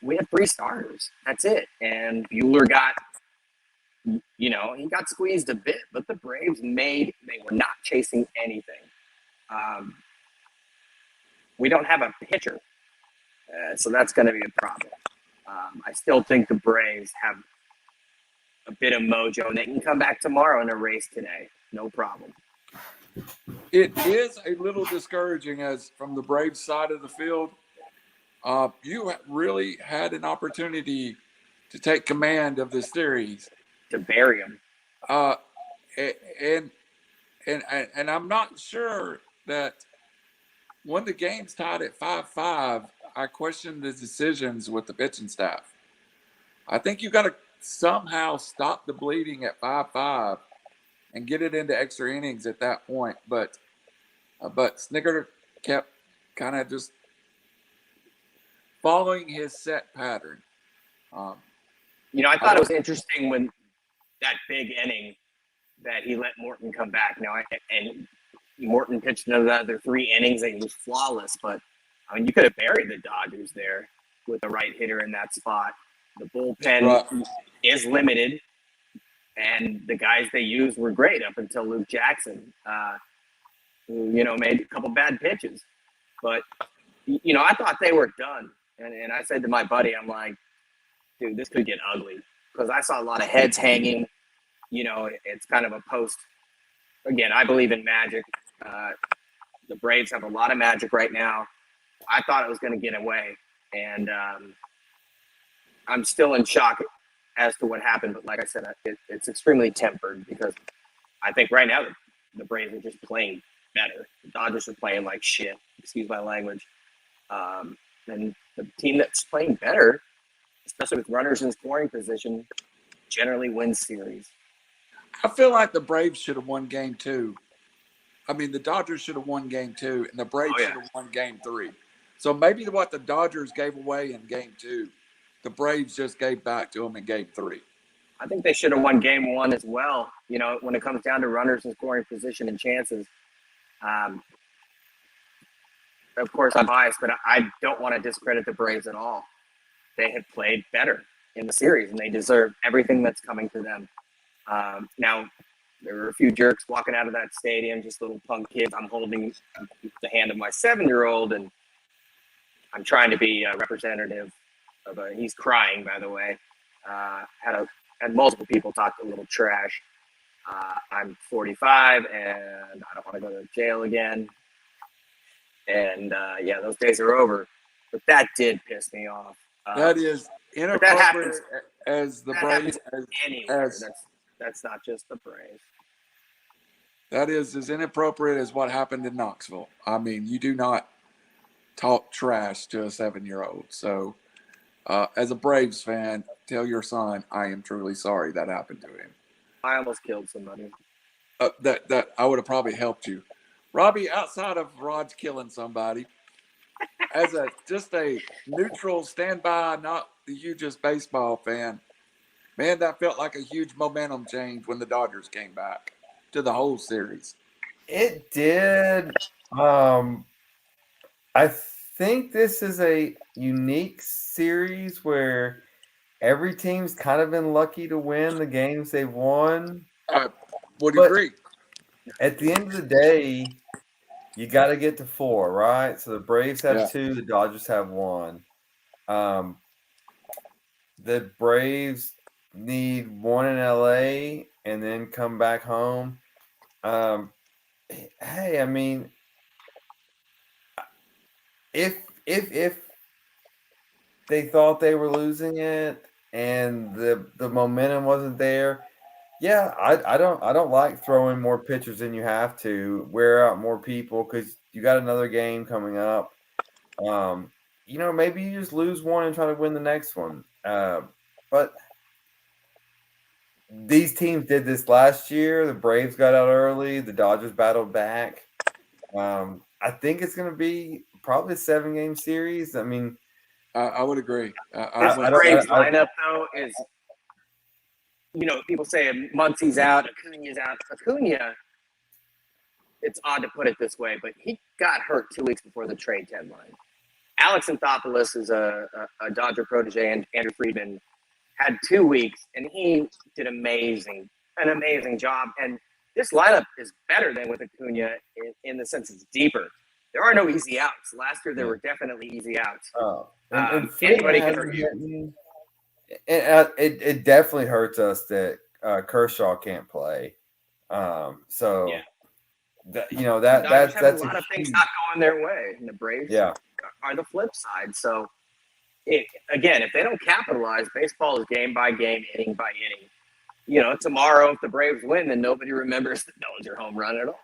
We had 3 starters. That's it. And Buehler got, he got squeezed a bit, but the Braves they were not chasing anything. We don't have a pitcher, so that's going to be a problem. I still think the Braves have a bit of mojo, and they can come back tomorrow and erase today. No problem.
It is a little discouraging as from the Braves side of the field. You really had an opportunity to take command of this series.
To bury him.
And I'm not sure that when the game's tied at 5-5, I question the decisions with the pitching staff. I think you got to somehow stop the bleeding at 5-5 and get it into extra innings at that point. But Snigger kept kind of just following his set pattern.
I thought it was interesting when that big inning that he let Morton come back. And Morton pitched another 3 innings and he was flawless. But you could have buried the Dodgers there with the right hitter in that spot. The bullpen is limited, and the guys they used were great up until Luke Jackson, who made a couple bad pitches. But I thought they were done, and I said to my buddy, I'm like, dude, this could get ugly because I saw a lot of heads hanging. It's kind of a post. Again, I believe in magic. The Braves have a lot of magic right now. I thought it was going to get away, and I'm still in shock as to what happened. But like I said, it's extremely tempered because I think right now the Braves are just playing better. The Dodgers are playing like shit. Excuse my language. And the team that's playing better, especially with runners in scoring position, generally wins series.
I feel like the Braves should have won game 2. The Dodgers should have won game 2, and the Braves should have won game 3. So maybe what the Dodgers gave away in game 2, the Braves just gave back to them in game 3.
I think they should have won game 1 as well. When it comes down to runners in scoring position and chances. Of course, I'm biased, but I don't want to discredit the Braves at all. They had played better in the series, and they deserve everything that's coming to them. Now, there were a few jerks walking out of that stadium, just little punk kids. I'm holding the hand of my 7-year-old, and I'm trying to be representative of he's crying, by the way. Had multiple people talk a little trash. I'm 45, and I don't want to go to jail again. And, those days are over. But that did piss me off.
That is inappropriate as the Braves.
Anywhere. That's not just the Braves.
That is as inappropriate as what happened in Knoxville. You do not talk trash to a 7-year-old. So, as a Braves fan, tell your son, I am truly sorry that happened to him.
I almost killed somebody.
That I would have probably helped you. Robbie, outside of Rod's killing somebody, as just a neutral standby, not the hugest baseball fan, man, that felt like a huge momentum change when the Dodgers came back to the whole series.
It did. I think this is a unique series where every team's kind of been lucky to win the games they've won.
Would agree.
At the end of the day, you got to get to 4, right? So the Braves have 2, the Dodgers have 1. The Braves need 1 in LA and then come back home. Hey, if they thought they were losing it and the momentum wasn't there, Yeah, I don't like throwing more pitchers than you have to, wear out more people because you got another game coming up. Maybe you just lose one and try to win the next one. But these teams did this last year. The Braves got out early. The Dodgers battled back. I think it's going to be probably a 7-game series. I mean,
I would agree.
This
I don't.
Braves lineup though is, people say Muncie's out, Acuna's out. Acuna, it's odd to put it this way, but he got hurt 2 weeks before the trade deadline. Alex Anthopoulos is a Dodger protege, and Andrew Friedman had 2 weeks, and he did an amazing job. And this lineup is better than with Acuna in the sense it's deeper. There are no easy outs. Last year, there were definitely easy outs.
And
Anybody can hurt you.
It definitely hurts us that Kershaw can't play. So
Yeah.
That's
have a lot of things not going their way, and the Braves
are
the flip side. So, again, if they don't capitalize, baseball is game by game, inning by inning. Tomorrow, if the Braves win, then nobody remembers the Bellinger home run at all.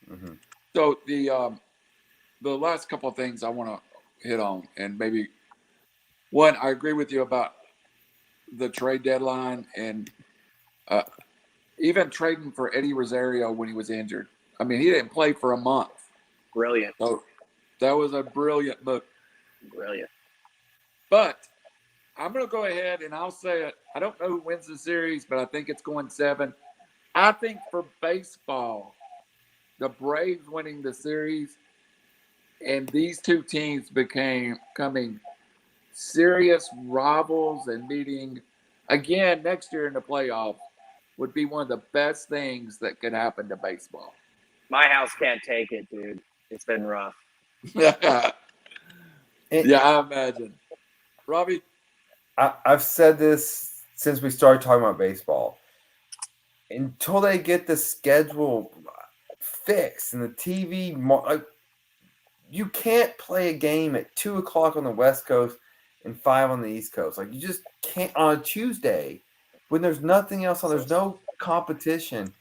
Mm-hmm.
So the last couple of things I want to hit on, and maybe one, I agree with you about the trade deadline and even trading for Eddie Rosario when he was injured. I mean, he didn't play for a month.
Brilliant.
So that was a brilliant move.
Brilliant.
But I'm going to go ahead and I'll say it. I don't know who wins the series, but I think it's going 7. I think for baseball, the Braves winning the series and these two teams becoming serious rivals and meeting again next year in the playoffs would be one of the best things that could happen to baseball.
My house can't take it, dude. It's been rough.
Yeah, I imagine. Robbie?
I've said this since we started talking about baseball. Until they get the schedule fixed and the TV, you can't play a game at 2:00 on the West Coast and 5 on the East Coast. Like, you just can't on a Tuesday when there's nothing else on. There's no competition.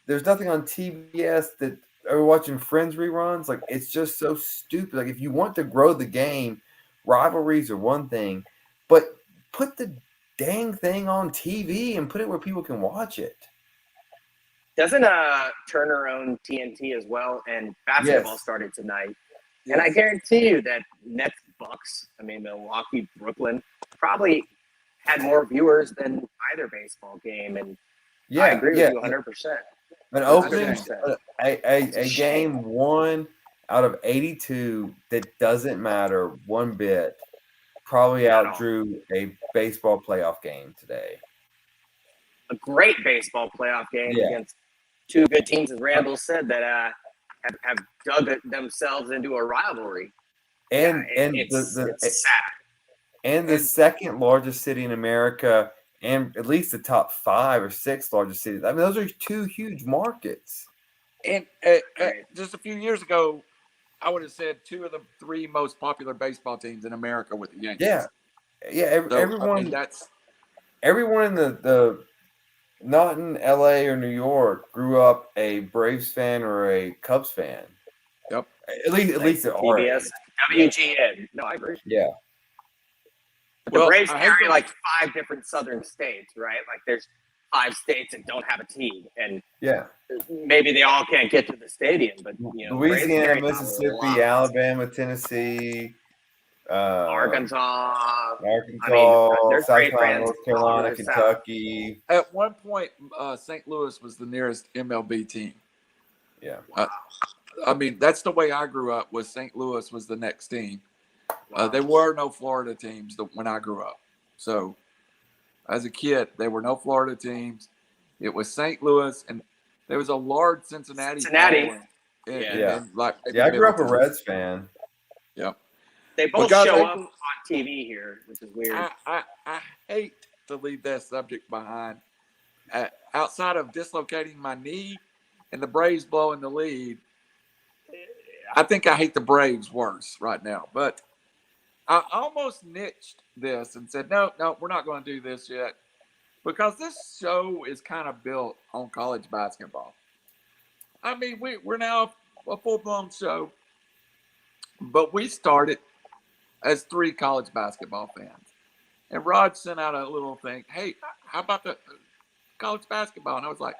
There's nothing on TBS that are watching Friends reruns. Like, it's just so stupid. Like, if you want to grow the game, rivalries are one thing, but put the dang thing on TV and put it where people can watch it.
Doesn't Turner own TNT as well? And basketball started tonight.
Yes.
And I guarantee you that Nets, Bucks, Milwaukee, Brooklyn probably had more viewers than either baseball game. And I agree with you 100%.
An opening, a game 1 out of 82 that doesn't matter one bit probably outdrew a baseball playoff game today.
A great baseball playoff game against two good teams, as Randall said, that have dug themselves into a rivalry.
And
it's sad.
And the second largest city in America, and at least the top 5 or 6 largest cities. I mean, those are 2 huge markets.
And just a few years ago, I would have said 2 of the 3 most popular baseball teams in America with the Yankees.
Everyone.
I mean,
everyone in the not in LA or New York grew up a Braves fan or a Cubs fan.
Yep.
At least at our age.
WGN. No, I agree.
Yeah.
The Braves carry like 5 different southern states, right? Like there's 5 states that don't have a team, and maybe they all can't get to the stadium, but
Louisiana, Mississippi, Alabama, Tennessee,
Arkansas,
South Carolina, North Carolina, Kentucky.
At one point, St. Louis was the nearest MLB team.
Yeah.
I mean, that's the way I grew up. Was St. Louis was the next team. There were no Florida teams when I grew up. So, as a kid, there were no Florida teams. It was St. Louis, and there was a large Cincinnati.
I
grew up a Reds fan.
Yep.
They both show up on TV here, which is weird.
I hate to leave that subject behind. Outside of dislocating my knee and the Braves blowing the lead, I think I hate the Braves worse right now. But I almost niched this and said, no, we're not going to do this yet. because this show is kind of built on college basketball. I mean, we're now a full-blown show, but we started as 3 college basketball fans. And Rod sent out a little thing, hey, how about the college basketball? And I was like,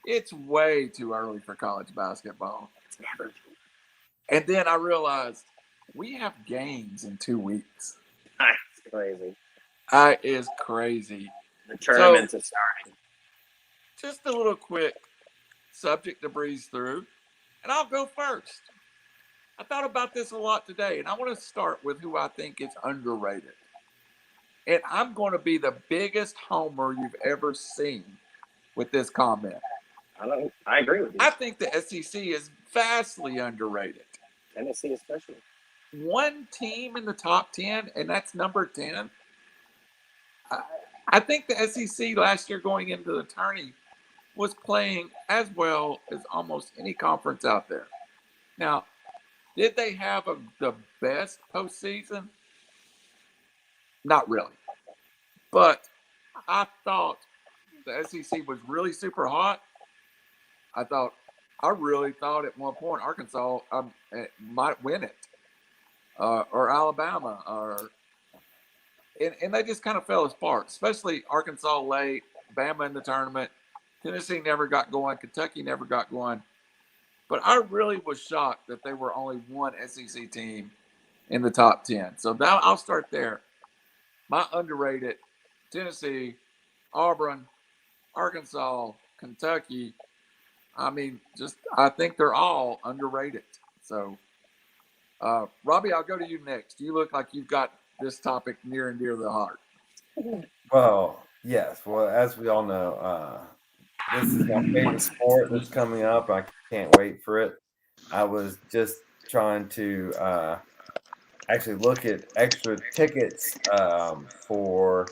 it's way too early for college basketball.
It's never.
And then I realized we have games in 2 weeks.
That's crazy.
That is crazy.
The tournaments are starting.
Just a little quick subject to breeze through, and I'll go first. I thought about this a lot today, and I want to start with who I think is underrated. And I'm going to be the biggest homer you've ever seen with this comment.
I agree with you.
I think the SEC is vastly underrated.
Tennessee especially.
One team in the top 10, and that's number 10. I think the SEC last year going into the tourney was playing as well as almost any conference out there. Now, did they have the best postseason? Not really. But I thought the SEC was really super hot. I really thought at one point Arkansas might win it, or Alabama, and they just kind of fell apart, especially Arkansas late, Bama in the tournament. Tennessee never got going. Kentucky never got going. But I really was shocked that there were only one SEC team in the top 10. So now I'll start there. My underrated, Tennessee, Auburn, Arkansas, Kentucky. I mean, I think they're all underrated. So, Robbie, I'll go to you next. You look like you've got this topic near and dear to the heart.
Well, yes. Well, as we all know, this is my favorite sport that's coming up. I can't wait for it. I was just trying to actually look at extra tickets for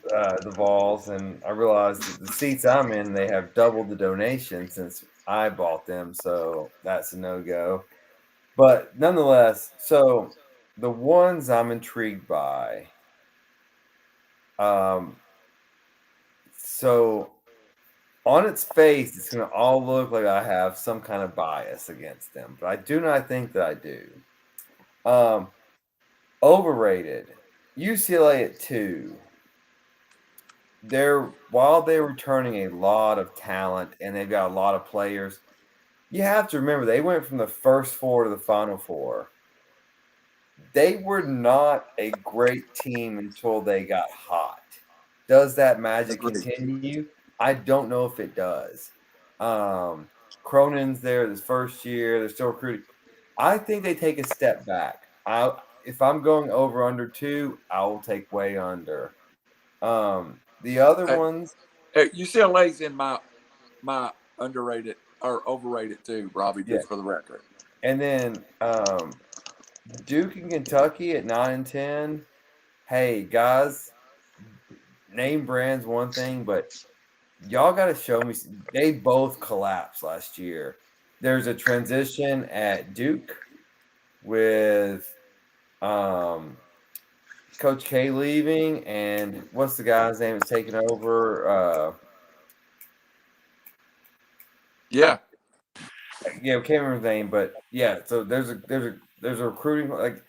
the Vols, and I realized that the seats I'm in, they have doubled the donation since I bought them, so that's a no-go. But nonetheless, so the ones I'm intrigued by, so on its face, it's going to all look like I have some kind of bias against them, but I do not think that I do. Overrated. UCLA at 2. While they're returning a lot of talent and they've got a lot of players, you have to remember they went from the first 4 to the final 4. They were not a great team until they got hot. Does that magic continue? I don't know if it does. Cronin's there this first year. They're still recruiting. I think they take a step back. If I'm going over under 2, I will take way under. The other ones,
UCLA's in my underrated or overrated too, Robbie, just for the record.
And then Duke and Kentucky at 9 and 10. Hey guys, name brand's one thing, but y'all got to show me. They both collapsed last year. There's a transition at Duke with Coach K leaving, and what's the guy's name that's taking over? I can't remember his name, but yeah. So there's a recruiting. Like,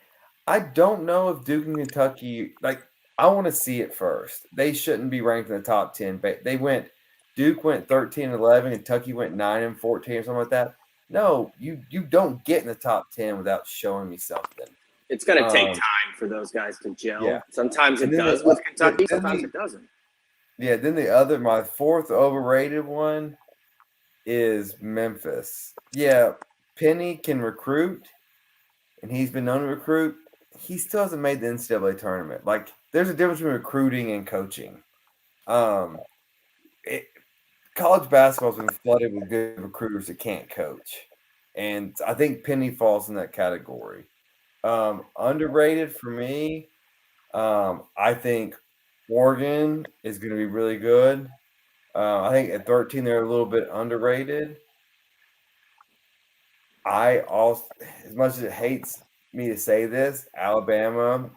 I don't know if Duke and Kentucky. Like, I want to see it first. They shouldn't be ranked in the top 10. But Duke went 13-11, Kentucky went 9-14 or something like that. No, you don't get in the top 10 without showing me something.
It's going to take time for those guys to gel.
Yeah.
Sometimes it does with Kentucky. Sometimes it doesn't.
Yeah. Then my 4th overrated one is Memphis. Yeah, Penny can recruit, and he's been known to recruit. He still hasn't made the NCAA tournament. Like, there's a difference between recruiting and coaching. College basketball's been flooded with good recruiters that can't coach, and I think Penny falls in that category. Underrated for me, I think Oregon is going to be really good. I think at 13 they're a little bit underrated. I also, as much as it hates me to say this, Alabama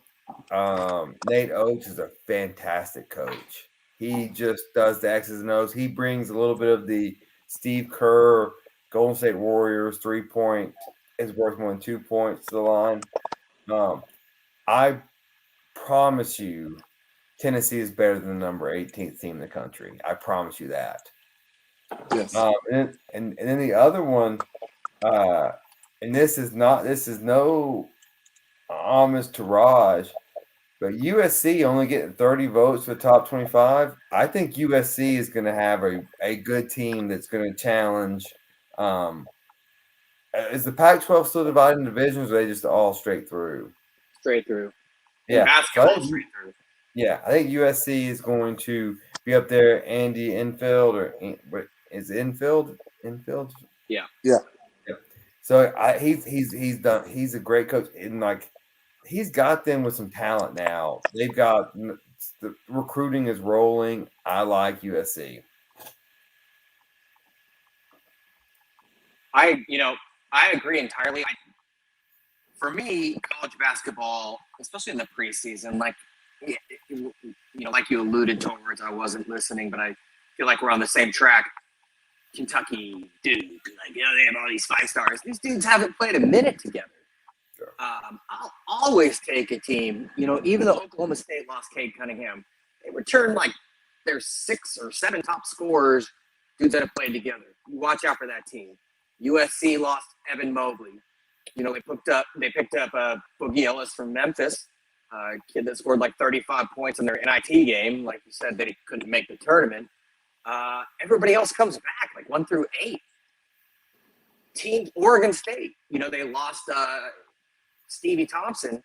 Nate Oates is a fantastic coach. He just does the X's and O's. He brings a little bit of the Steve Kerr, Golden State Warriors 3-point is worth more than 2 points to the line. I promise you, Tennessee is better than the number 18th team in the country. I promise you that.
Yes.
And then the other one, and this is no homage to Raj, but USC only getting 30 votes for the top 25. I think USC is going to have a good team that's going to challenge. Is the Pac-12 still divided in divisions, or are they just all straight through?
Straight through.
Yeah,
Basketball straight through.
Yeah, I think USC is going to be up there. Andy Enfield, or is it Enfield? Enfield?
Yeah.
So he's done. He's a great coach, and like he's got them with some talent now. They've got the recruiting is rolling. I like USC.
I agree entirely. For me, college basketball, especially in the preseason, like like you alluded towards, I wasn't listening, but I feel like we're on the same track. Kentucky, Duke, they have all these 5 stars. These dudes haven't played a minute together.
Sure.
I'll always take a team. Even though Oklahoma State lost Cade Cunningham, they returned like their 6 or 7 top scorers, dudes that have played together. You watch out for that team. USC lost Evan Mobley. They picked up Boogie Ellis from Memphis, a kid that scored like 35 points in their NIT game. Like you said, they couldn't make the tournament. Everybody else comes back, like 1 through 8. Team Oregon State, they lost Stevie Thompson.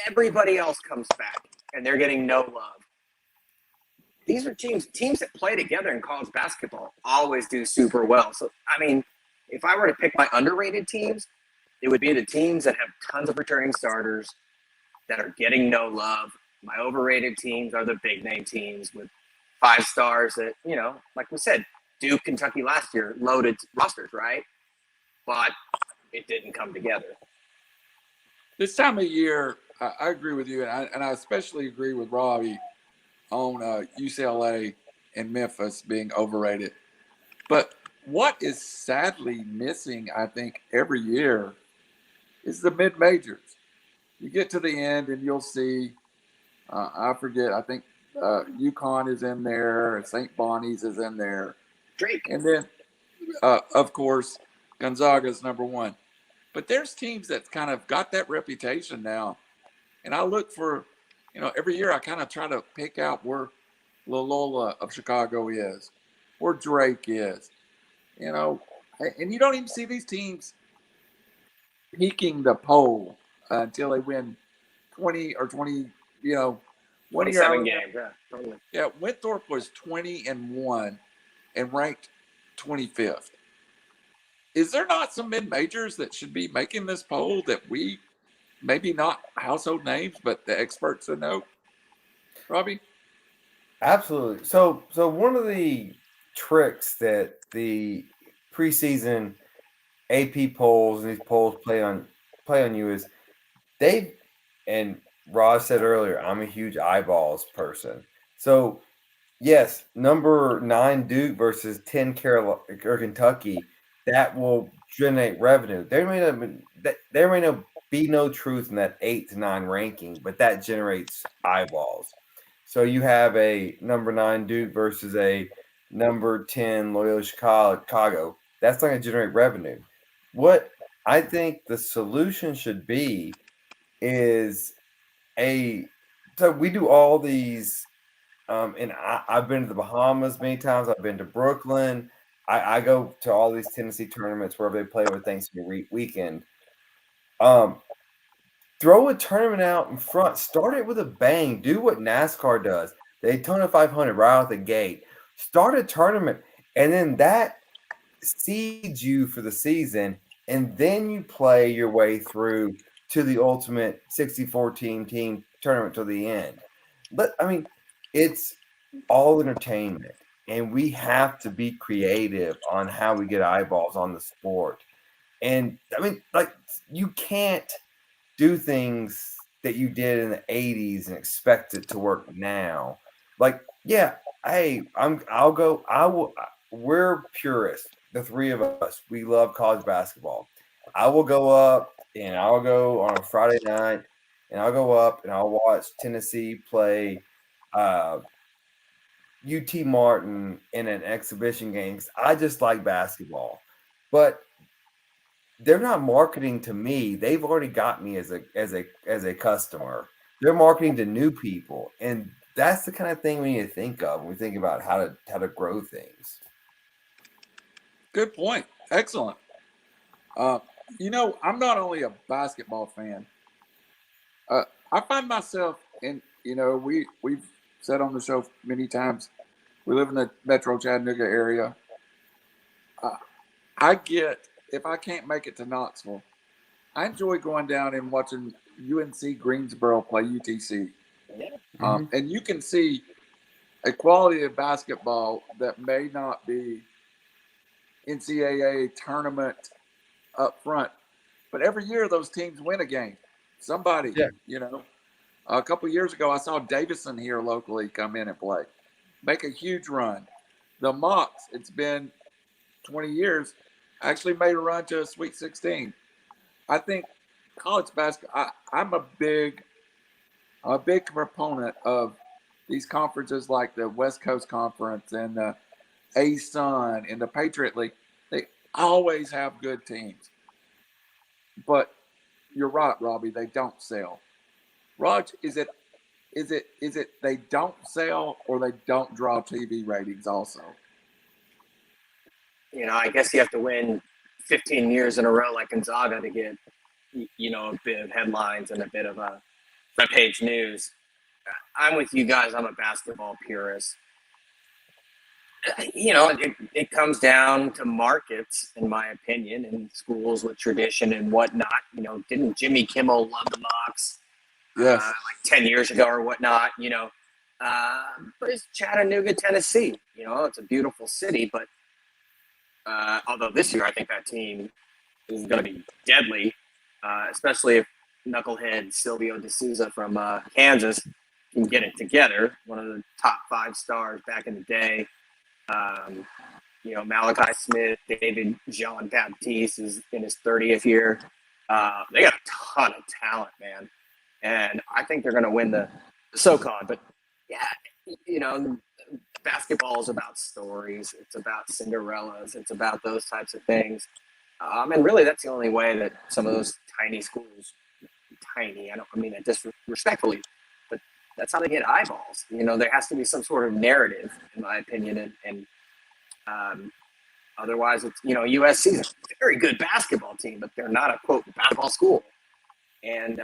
Everybody else comes back, and they're getting no love. These are teams that play together in college basketball always do super well. So, if I were to pick my underrated teams, it would be the teams that have tons of returning starters that are getting no love. My overrated teams are the big name teams with 5 stars that, like we said, Duke, Kentucky last year, loaded rosters, right? But it didn't come together.
This time of year, I agree with you, and I especially agree with Robbie on UCLA and Memphis being overrated. But what is sadly missing, I think, every year is the mid-majors. You get to the end and you'll see, I forget, I think UConn is in there, St. Bonnie's is in there.
Drake.
And then, of course, Gonzaga's number 1. But there's teams that kind of got that reputation now. And I look for, every year I kind of try to pick out where Loyola of Chicago is, where Drake is, and you don't even see these teams peaking the poll until they win 20 or 20,
27 games. Yeah, totally.
Yeah, Winthrop was 20-1 and ranked 25th. Is there not some mid-majors that should be making this poll that we, maybe not household names, but the experts that know? Robbie?
Absolutely. So one of the tricks that the preseason AP polls and these polls play on you is and Ross said earlier, I'm a huge eyeballs person. So yes, number 9 Duke versus 10 Carolina or Kentucky, that will generate revenue. There may be no truth in that 8 to 9 ranking, but that generates eyeballs. So you have a number 9 Duke versus a number 10 Loyola Chicago. That's not going to generate revenue. What I think the solution should be is so we do all these, and I've been to the Bahamas many times. I've been to Brooklyn. I go to all these Tennessee tournaments wherever they play over Thanksgiving weekend. Throw a tournament out in front. Start it with a bang. Do what NASCAR does. The Daytona 500 right out the gate. Start a tournament, and then that seeds you for the season, and then you play your way through to the ultimate 64-team tournament to the end. But it's all entertainment, and we have to be creative on how we get eyeballs on the sport. And you can't do things that you did in the 80s and expect it to work now. Like, yeah, hey, we're purists. The three of us, we love college basketball. I will go up and I'll go on a Friday night and I'll go up and I'll watch Tennessee play UT Martin in an exhibition game because I just like basketball. But they're not marketing to me. They've already got me as a customer. They're marketing to new people, and that's the kind of thing we need to think of when we think about how to grow things.
Good point. Excellent. I'm not only a basketball fan. I find myself in, we've said on the show many times, we live in the Metro Chattanooga area. If I can't make it to Knoxville, I enjoy going down and watching UNC Greensboro play UTC. And you can see a quality of basketball that may not be NCAA tournament up front, but every year those teams win a game. Somebody, a couple of years ago, I saw Davison here locally come in and play, make a huge run. The Mocs, it's been 20 years, actually made a run to a Sweet 16. I think college basketball, I'm a big proponent of these conferences like the West Coast Conference and the ASUN and the Patriot League. They always have good teams. But you're right, Robbie, they don't sell. Raj, is it they don't sell or they don't draw TV ratings also?
I guess you have to win 15 years in a row like Gonzaga to get, a bit of headlines and a bit of a front page news. I'm with you guys. I'm a basketball purist. It comes down to markets, in my opinion, and schools with tradition and whatnot. Didn't Jimmy Kimmel love the Mocs?
Yes.
Like 10 years ago or whatnot, but it's Chattanooga, Tennessee. It's a beautiful city, but although this year I think that team is going to be deadly, especially if knucklehead Silvio D'Souza from Kansas can get it together. One of the top 5 stars back in the day. Malachi Smith, David Jean-Baptiste is in his 30th year. They got a ton of talent, man. And I think they're going to win the SoCon. But, yeah, basketball is about stories. It's about Cinderellas. It's about those types of things. And really, that's the only way that some of those tiny schools, I don't mean that disrespectfully, but that's how they get eyeballs. There has to be some sort of narrative, in my opinion. And otherwise, it's, USC is a very good basketball team, but they're not a, quote, basketball school. And,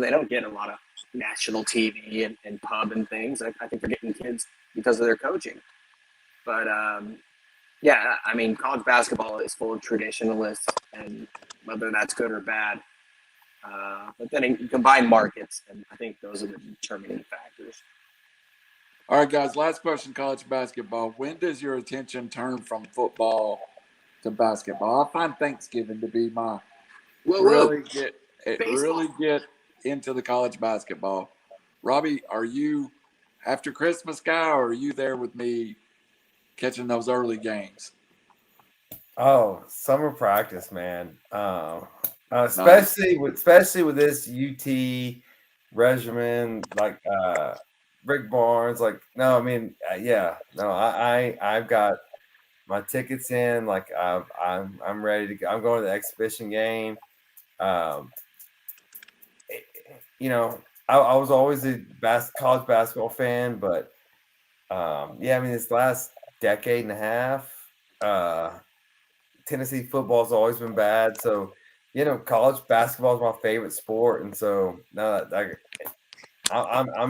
they don't get a lot of national TV and pub and things. I think they're getting kids because of their coaching. But, college basketball is full of traditionalists, and whether that's good or bad. But then you combine markets, and I think those are the determining factors.
All right, guys, last question, college basketball. When does your attention turn from football to basketball? I find Thanksgiving to be my really get into the college basketball. Robbie, are you after Christmas guy, or are you there with me catching those early games?
Oh, summer practice, man. Especially with this UT regimen, like Rick Barnes. Like, no, I mean, I've got my tickets in. Like, I'm ready to go. I'm going to the exhibition game. I was always a college basketball fan, but this last decade and a half, Tennessee football's always been bad. So, college basketball is my favorite sport, and so I'm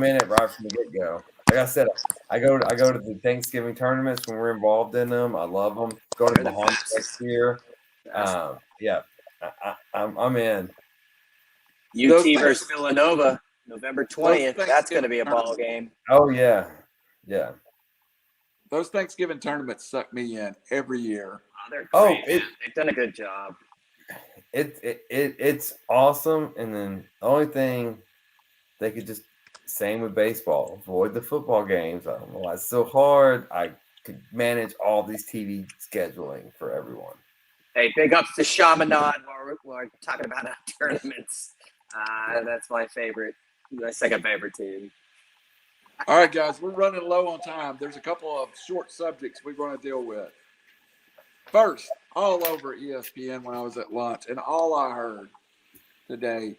in it right from the get go. Like I said, I go to the Thanksgiving tournaments when we're involved in them. I love them. Going to the Bahamas next year. I'm in.
UT versus Villanova, November 20th. That's going to be a ball game.
Oh yeah.
Those Thanksgiving tournaments suck me in every year.
Oh, they're great. They've done a good job.
it's awesome. And then the only thing they could just same with baseball, avoid the football games. I don't know why it's so hard. I could manage all these TV scheduling for everyone.
Hey, big ups to Chaminade while we're talking about tournaments. That's my second favorite team.
All right, guys, we're running low on time. There's a couple of short subjects we want to deal with. First, all over ESPN when I was at lunch, and all I heard today,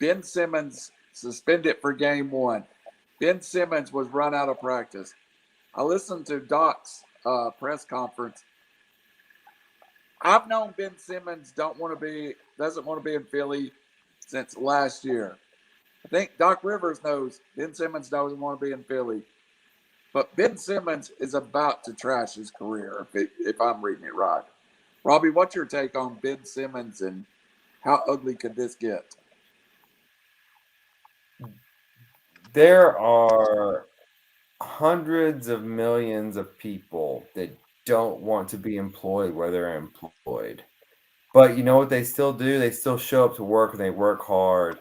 Ben Simmons suspended for game 1. Ben Simmons was run out of practice. I listened to Doc's press conference. I've known Ben Simmons doesn't want to be in Philly since last year. I think Doc Rivers knows Ben Simmons doesn't want to be in Philly. But Ben Simmons is about to trash his career, if I'm reading it right. Robbie, what's your take on Ben Simmons and how ugly could this get?
There are hundreds of millions of people that don't want to be employed where they're employed. But you know what they still do? They still show up to work and they work hard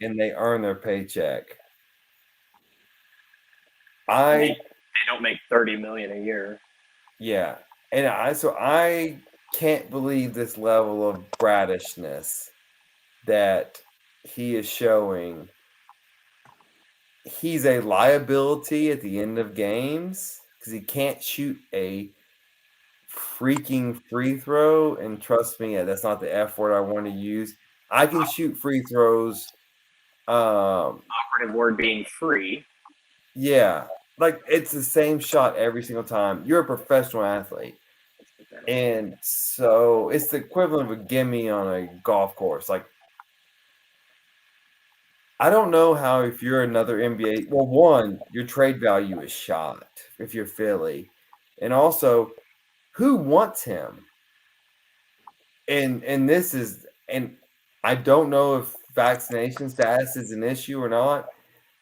and they earn their paycheck.
They don't make $30 million a year.
Yeah. And I can't believe this level of brattishness that he is showing. He's a liability at the end of games because he can't shoot a freaking free throw. And trust me, that's not the F word I want to use. I can shoot free throws.
Operative word being free.
Yeah. Like it's the same shot every single time. You're a professional athlete. And so it's the equivalent of a gimme on a golf course. Like, I don't know how if you're another NBA. Well, one, your trade value is shot if you're Philly. And also, who wants him? And I don't know if vaccination status is an issue or not,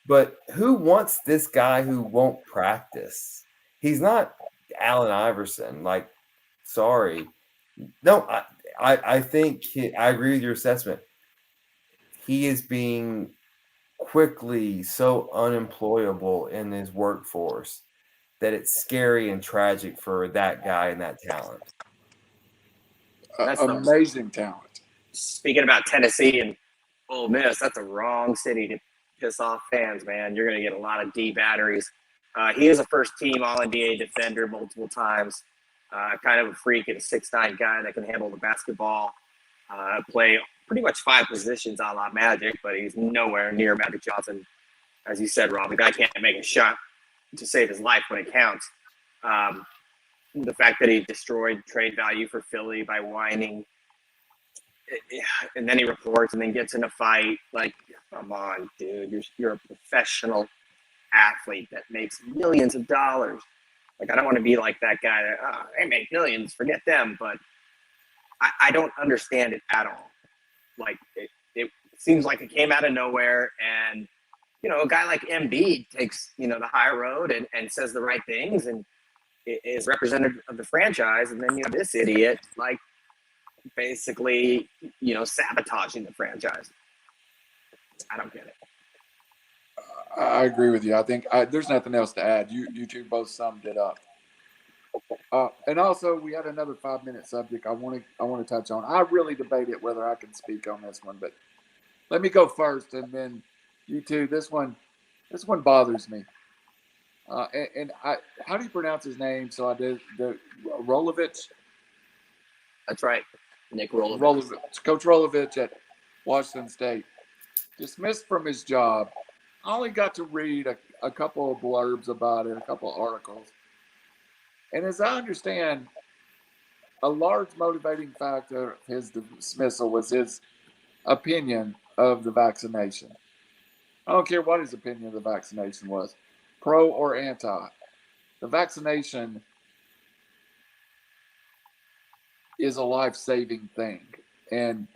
but who wants this guy who won't practice? He's not Allen Iverson. Like, sorry. No, I think I agree with your assessment. He is being quickly so unemployable in his workforce that it's scary and tragic for that guy and that talent.
That's amazing talent.
Speaking about Tennessee and Ole Miss, that's the wrong city to piss off fans, man. You're going to get a lot of D batteries. He is a first-team All-NBA defender multiple times. Kind of a freak and a 6'9" guy that can handle the basketball, play pretty much 5 positions a la Magic, but he's nowhere near Magic Johnson. As you said, Rob, the guy can't make a shot to save his life when it counts. The fact that he destroyed trade value for Philly by whining, and then he reports and then gets in a fight. Like, come on, dude, you're a professional athlete that makes millions of dollars. Like, I don't want to be like that guy that, they make millions, forget them. But I don't understand it at all. Like, it seems like it came out of nowhere. And, you know, a guy like Embiid takes, you know, the high road and says the right things and is representative of the franchise. And then you have this idiot, like, basically, you know, sabotaging the franchise. I don't get it.
I agree with you. I think there's nothing else to add. You two both summed it up. And also, we had another 5-minute subject I want to touch on. I really debated whether I can speak on this one, but let me go first, and then you two. This one bothers me. How do you pronounce his name? So I did the Rolovich.
That's right, Nick Rolovich.
Coach Rolovich at Washington State, dismissed from his job. I only got to read a couple of blurbs about it, a couple of articles. And as I understand, a large motivating factor of his dismissal was his opinion of the vaccination. I don't care what his opinion of the vaccination was, pro or anti. The vaccination is a life-saving thing. And,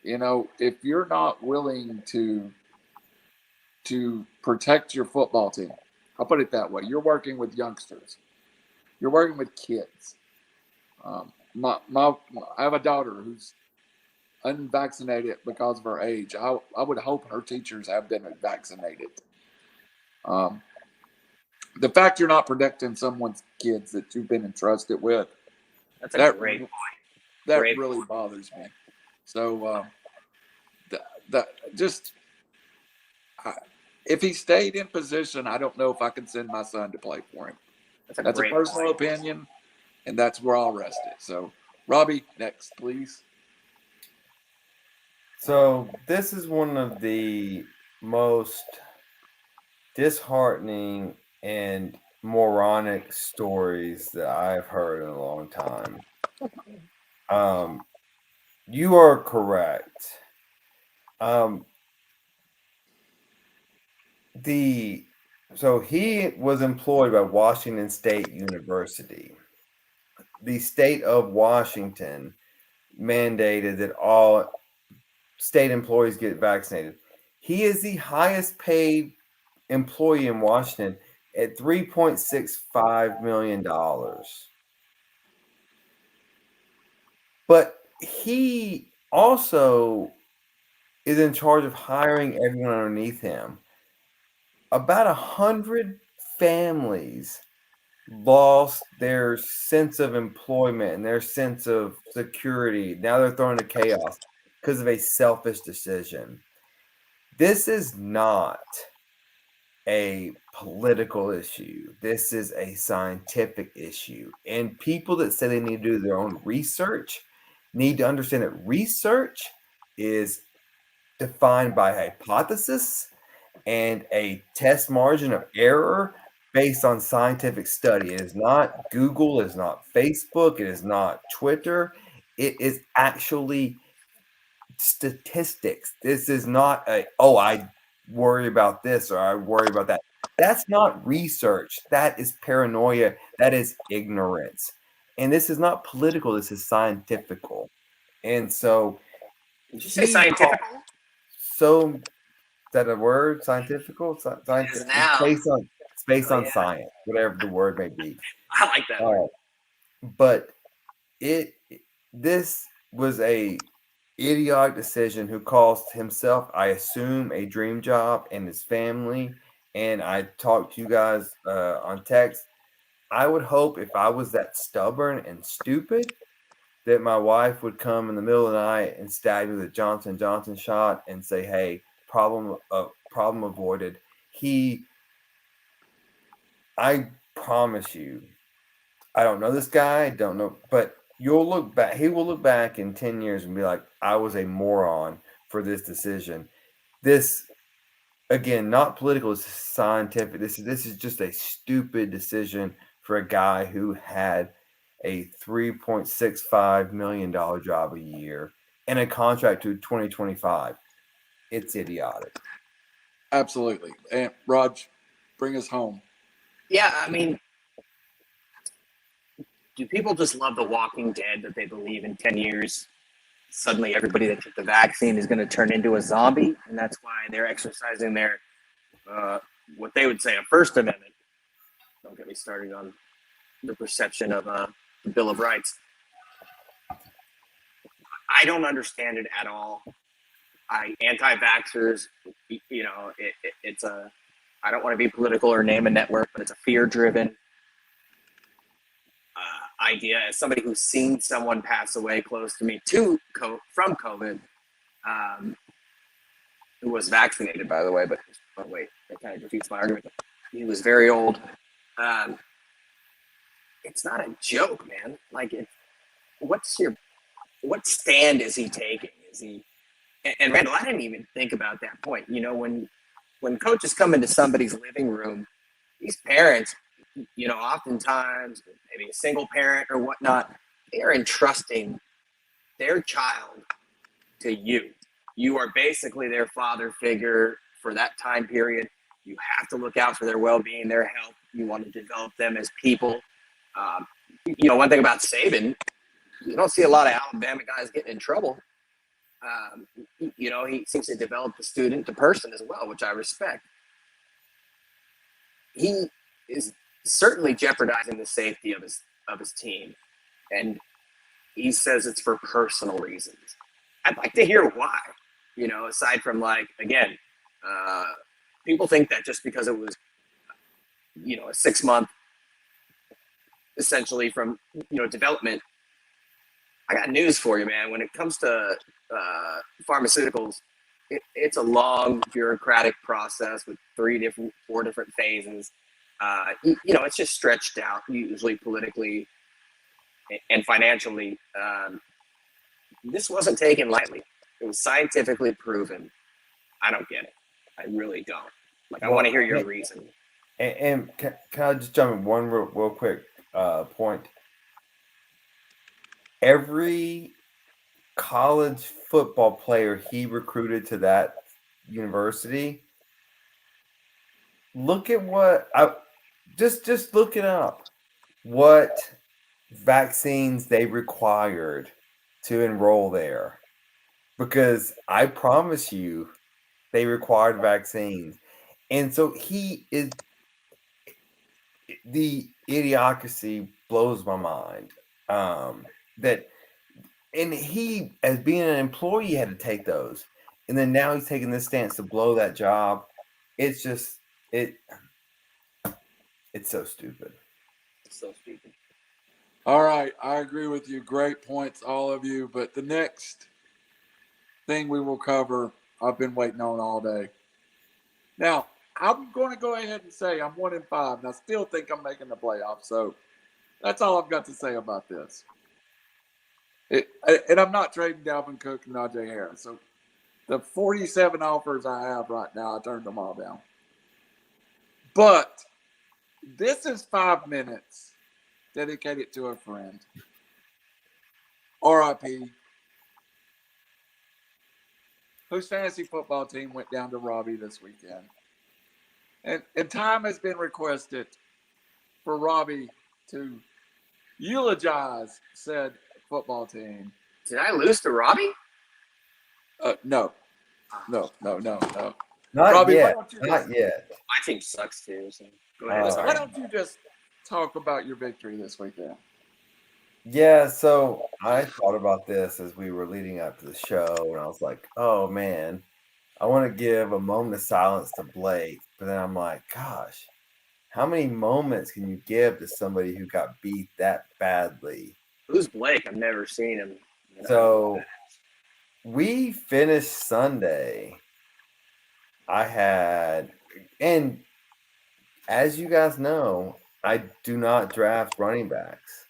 you know, if you're not willing to protect your football team, I'll put it that way. You're working with youngsters. You're working with kids. I have a daughter who's unvaccinated because of her age. I would hope her teachers have been vaccinated. The fact you're not protecting someone's kids that you've been entrusted with,
That's a great point.
That
Great
really bothers me. So if he stayed in position, I don't know if I could send my son to play for him. That's a personal opinion, and that's where I'll rest it. So, Robbie, next, please.
So this is one of the most disheartening and moronic stories that I've heard in a long time. You are correct. So he was employed by Washington State University. The state of Washington mandated that all state employees get vaccinated. He is the highest paid employee in Washington at $3.65 million. But he also is in charge of hiring everyone underneath him. About 100 families lost their sense of employment and their sense of security. Now they're thrown into chaos because of a selfish decision. This is not a political issue. This is a scientific issue. And people that say they need to do their own research need to understand that research is defined by hypothesis and a test margin of error based on scientific study. It is not Google, it is not Facebook, it is not Twitter. It is actually statistics. This is not I worry about this or I worry about that. That's not research. That is paranoia. That is ignorance. And this is not political. This is scientifical. And so,
did you say scientific?
So, is that a word? Scientifical?
It is now.
It's based on science, whatever the word may be.
I like that word.
But this was a idiotic decision who cost himself, I assume, a dream job and his family. And I talked to you guys on text. I would hope if I was that stubborn and stupid that my wife would come in the middle of the night and stab me with a Johnson & Johnson shot and say, hey, problem avoided. I promise you, I don't know this guy, I don't know, but you'll look back, he will look back in 10 years and be like, I was a moron for this decision. This, again, not political, it's scientific. This is just a stupid decision for a guy who had a $3.65 million job a year and a contract to 2025. It's idiotic.
Absolutely. And Raj, bring us home.
Yeah, I mean, do people just love The Walking Dead that they believe in 10 years, suddenly everybody that took the vaccine is going to turn into a zombie? And that's why they're exercising their, what they would say, a First Amendment. Don't get me started on the perception of the Bill of Rights. I don't understand it at all. Anti-vaxxers, you know, it's a, I don't want to be political or name a network, but it's a fear-driven idea. As somebody who's seen someone pass away close to me from COVID, who was vaccinated, by the way, but wait, that kind of defeats my argument. He was very old. It's not a joke, man. Like, what stand is he taking? Is he? And Randall, I didn't even think about that point. You know, when coaches come into somebody's living room, these parents, you know, oftentimes maybe a single parent or whatnot, they are entrusting their child to you. You are basically their father figure for that time period. You have to look out for their well-being, their health. You want to develop them as people. You know, one thing about Saban, you don't see a lot of Alabama guys getting in trouble. You know, he seems to develop the student, the person as well, which I respect. He is certainly jeopardizing the safety of his team, and he says it's for personal reasons. I'd like to hear why. Aside from again, people think that just because it was a 6 month essentially from development. I got news for you, man. When it comes to pharmaceuticals, it's a long bureaucratic process with 4 different phases. It's just stretched out, usually politically and financially. This wasn't taken lightly. It was scientifically proven. I don't get it. I really don't. I want to hear your reason.
And can I just jump in one real quick point? Every college football player he recruited to that university, look at what just look it up. What vaccines they required to enroll there, because I promise you they required vaccines. And so the idiocracy blows my mind. And he, as being an employee, had to take those, and then now he's taking this stance to blow that job. It's just it's so stupid.
It's so stupid.
All right, I agree with you. Great points, all of you. But the next thing we will cover, I've been waiting on all day. Now, I'm going to go ahead and say I'm 1-5, and I still think I'm making the playoffs. So that's all I've got to say about this. And I'm not trading Dalvin Cook and Najee Harris. So the 47 offers I have right now, I turned them all down. But this is 5 minutes dedicated to a friend. R.I.P. Whose fantasy football team went down to Robbie this weekend. And time has been requested for Robbie to eulogize said football team.
Did I lose to Robbie?
No. Not
Robbie,
yet.
Not yet.
My team sucks too. So go ahead.
Why don't you just talk about your victory this weekend?
Yeah, so I thought about this as we were leading up to the show, and I was like, oh man, I want to give a moment of silence to Blake. But then I'm like, gosh, how many moments can you give to somebody who got beat that badly?
Who's Blake? I've never seen him.
So we finished Sunday. And as you guys know, I do not draft running backs.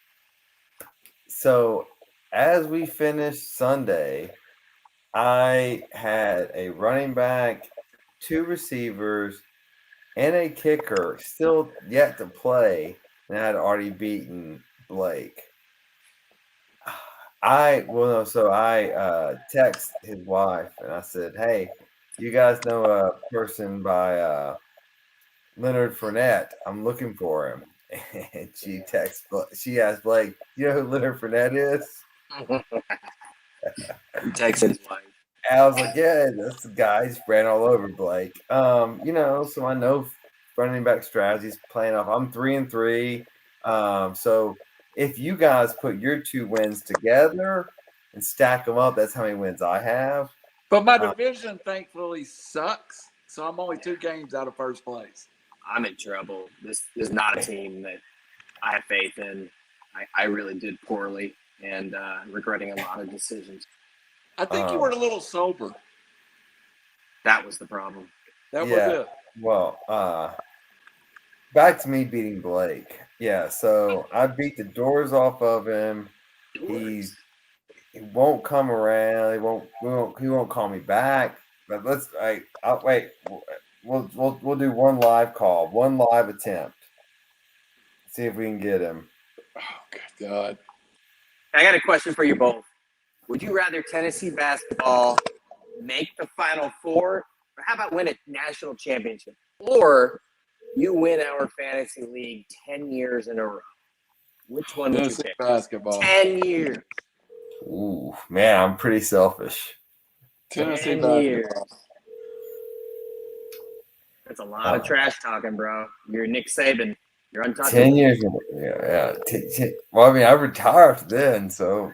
So as we finished Sunday, I had a running back, 2 receivers, and a kicker still yet to play, and I had already beaten Blake. I text his wife and I said, hey, you guys know a person by Leonard Fournette? I'm looking for him. And she asked Blake, you know who Leonard Fournette is?
He texted his wife.
I was like, yeah, that's the guy. He's ran all over Blake. So I know running back strategies playing off. I'm 3-3. So if you guys put your 2 wins together and stack them up, that's how many wins I have.
But my division thankfully sucks, so I'm only 2 games out of first place.
I'm in trouble. This is not a team that I have faith in. I really did poorly and regretting a lot of decisions.
I think you were a little sober.
That was the problem.
That was it.
Well, back to me beating Blake. Yeah, so I beat the doors off of him. He won't come around. He won't call me back. But I'll wait. We'll do one live call, one live attempt. See if we can get him.
Oh God.
I got a question for you both. Would you rather Tennessee basketball make the Final Four, or how about win a national championship, or you win our fantasy league 10 years in a row? Which one would you pick?
Basketball.
10 years.
Ooh, man, I'm pretty selfish.
Tennessee
10
basketball.
years. That's a lot of trash talking, bro. You're Nick Saban. You're untouchable.
10 years. Yeah. Well, I mean, I retired after then, so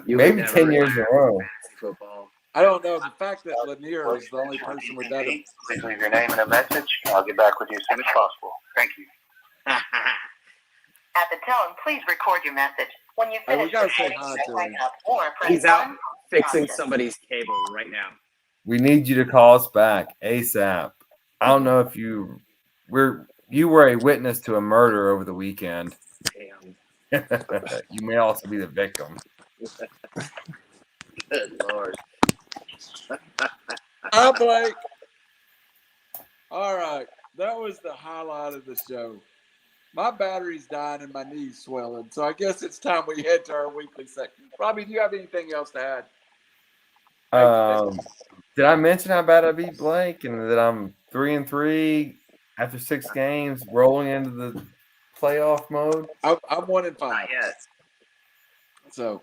You would
maybe
never
10 years in a
retire
row.
from fantasy football.
I don't know. The fact that Lanier is the only person with that.
Please leave your name and a message. I'll get back with you as soon as possible. Thank you.
At the tone, please record your message. When you
Hey, we
finish,
gotta
just
say
hang
hi
up
to
or
him.
press
He's out
1.
fixing somebody's cable right now.
We need you to call us back ASAP. I don't know if you were a witness to a murder over the weekend.
Damn.
You may also be the victim.
Good Lord.
Hi, Blake. All right. That was the highlight of the show. My battery's dying and my knees swelling. So I guess it's time we head to our weekly section. Robbie, do you have anything else to add?
Did I mention how bad I beat Blake and that I'm 3-3 after 6 games, rolling into the playoff mode?
I'm 1-5.
Not yet.
So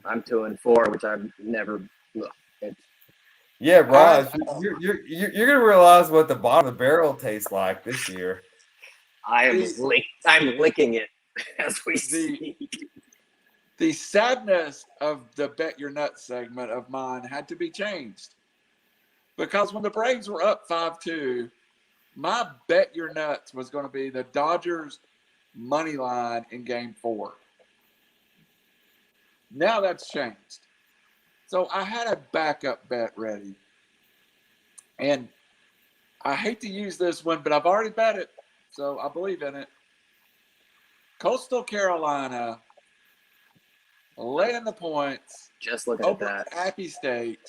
I'm 2-4, which I've never looked.
Yeah, Raj, you're gonna realize what the bottom of the barrel tastes like this year.
I'm licking it as we speak.
The sadness of the Bet Your Nuts segment of mine had to be changed. Because when the Braves were up 5-2, my Bet Your Nuts was going to be the Dodgers money line in Game 4. Now that's changed. So I had a backup bet ready. And I hate to use this one, but I've already bet it, so I believe in it. Coastal Carolina laying the points
Just looking at
over
that.
Appy State.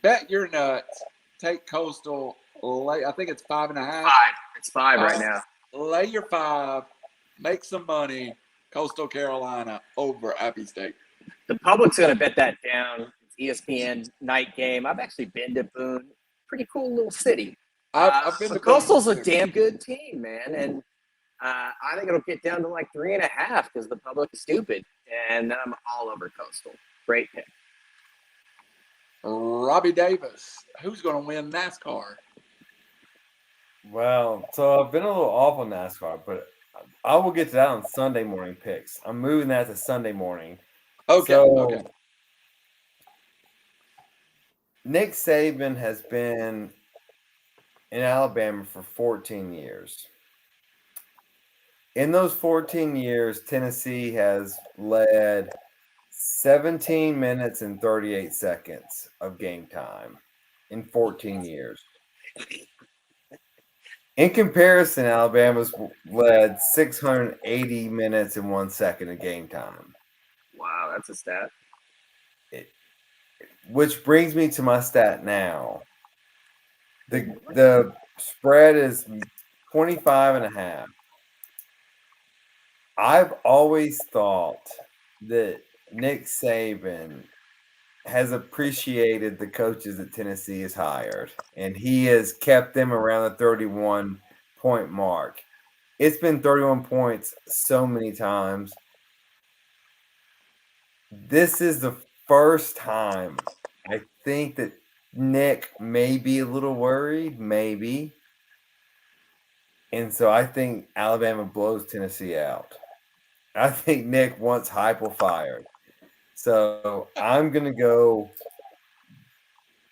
Bet Your Nuts. Take Coastal. I think it's 5.5.
5. It's 5 right now.
Lay your 5. Make some money. Coastal Carolina over Appy State.
The public's going to bet that down. It's ESPN night game. I've actually been to Boone. Pretty cool little city.
I've been to
Coastal's a
Boone.
damn good team, man. And I think it'll get down to like 3.5 because the public is stupid. And then I'm all over Coastal. Great pick.
Robbie Davis. Who's going to win NASCAR?
Well, so I've been a little off on NASCAR, but I will get to that on Sunday morning picks. I'm moving that to Sunday morning.
Okay.
So, Nick Saban has been in Alabama for 14 years. In those 14 years, Tennessee has led 17 minutes and 38 seconds of game time in 14 years. In comparison, Alabama's led 680 minutes and 1 second of game time.
Wow, that's a stat.
Which brings me to my stat now. The spread is 25.5. I've always thought that Nick Saban has appreciated the coaches that Tennessee has hired, and he has kept them around the 31-point mark. It's been 31 points so many times. This is the first time I think that Nick may be a little worried, maybe. And so I think Alabama blows Tennessee out. I think Nick wants Heupel fired. So I'm going to go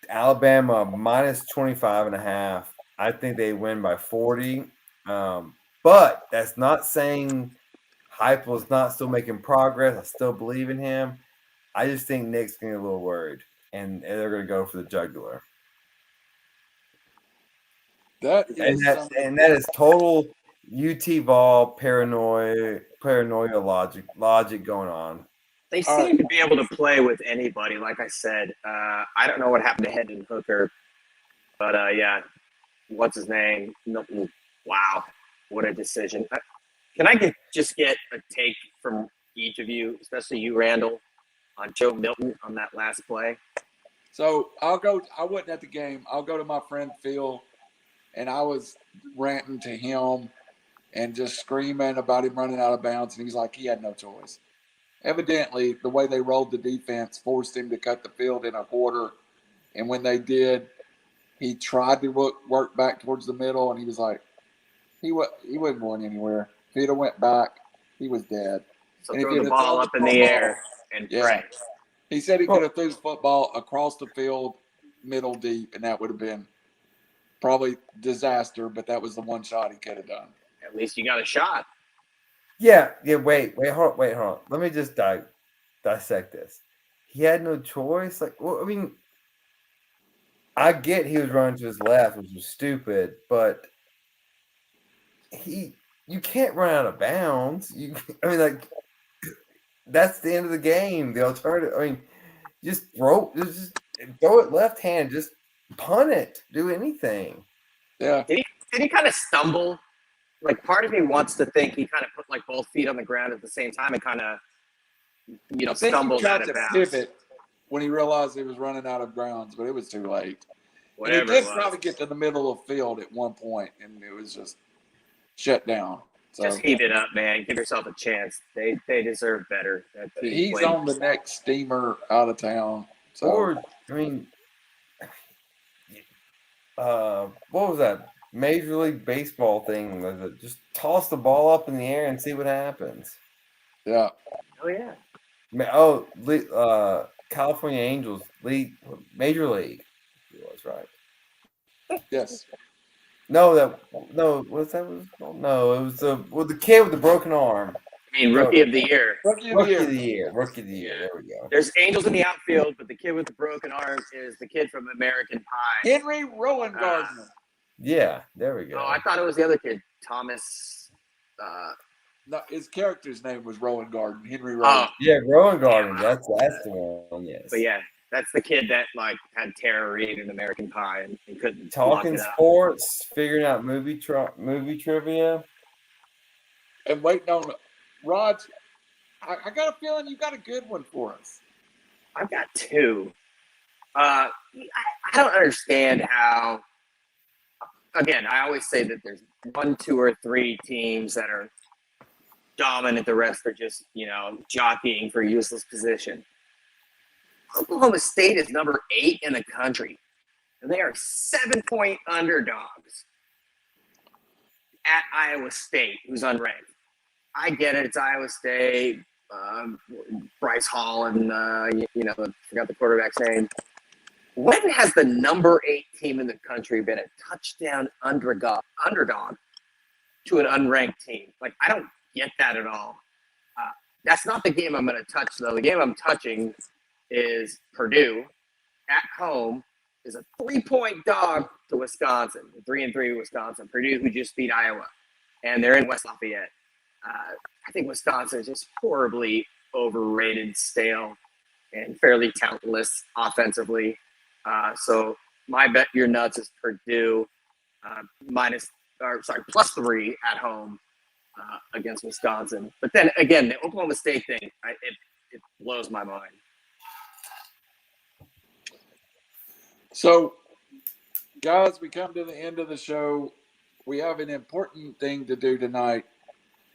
Alabama minus 25.5. I think they win by 40. But that's not saying Heupel's not still making progress. I still believe in him. I just think Nick's getting a little worried, and they're going to go for the jugular.
That is
total UT Vol paranoia logic going on.
They seem to be able to play with anybody. Like I said, I don't know what happened to Hendon Hooker, but yeah, what's his name? Milton. Wow, what a decision! Can I just get a take from each of you, especially you, Randall, on Joe Milton on that last play?
So I'll go. I wasn't at the game. I'll go to my friend Phil, and I was ranting to him and just screaming about him running out of bounds, and he's like, he had no choice. Evidently, the way they rolled the defense forced him to cut the field in a quarter, and when they did, he tried to work back towards the middle, and he was like, he wasn't going anywhere. If he'd have went back, he was dead.
So throw the ball up in the air and
Yeah.
pray.
He said he could have threw the football across the field, middle deep, and that would have been probably disaster, but that was the one shot he could have done.
At least you got a shot.
Yeah. Wait, hold on. Let me just dissect this. He had no choice. Like, well, I mean, I get he was running to his left, which was stupid, but you can't run out of bounds. Like, that's the end of the game. The alternative, just throw it left hand, just punt it, do anything.
Yeah.
Did he kind of stumble? Like, part of me wants to think he kind of put like both feet on the ground at the same time and kind of,
I think
stumbled
he
out
tried
of
to
bounds.
pivot when he realized he was running out of grounds, but it was too late.
Whatever
And he did
it was.
probably get to the middle of the field at one point, and it was just shut down. So
Just heat it up, man. Give yourself a chance. They deserve better. That team
he's
played-
on the next steamer out of town. So
Or, what was that Major League Baseball thing? Was it just toss the ball up in the air and see what happens?
yeah.
Oh yeah.
California Angels Major League. It was right.
Yes.
No, what's that was called? No, it was the kid with the broken arm.
I mean, rookie of the year.
Rookie of
Rookie
the
of the
year.
year. Rookie of the year. There we go.
There's Angels in the outfield, but the kid with the broken arm is the kid from American Pie.
Henry Rowan Gardner.
Yeah, there we go.
Oh, I thought it was the other kid, Thomas.
No, his character's name was Rowan Gardner. Henry
Oh,
Rowan.
Yeah, Rowan Garden. That's the one. Yes.
but yeah, that's the kid that like had Tara Reid in American Pie and couldn't
Talking
lock it up.
sports, figuring out movie trivia.
And waiting on Rod. I got a feeling you got a good one for us.
I've got two. I don't understand how. Again, I always say that there's 1, 2, or 3 teams that are dominant. The rest are just, jockeying for useless position. Oklahoma State is number 8 in the country, and they are 7-point underdogs at Iowa State, who's unranked. I get it. It's Iowa State. Bryce Hall and, I forgot the quarterback's name. When has the number 8 team in the country been a touchdown underdog to an unranked team? Like, I don't get that at all. That's not the game I'm going to touch, though. The game I'm touching is Purdue at home is a 3-point dog to Wisconsin, 3-3 Wisconsin. Purdue, who just beat Iowa, and they're in West Lafayette. I think Wisconsin is just horribly overrated, stale, and fairly talentless offensively. So my bet your nuts is Purdue +3 at home against Wisconsin. But then again, the Oklahoma State thing, it blows my mind.
So, guys, we come to the end of the show. We have an important thing to do tonight.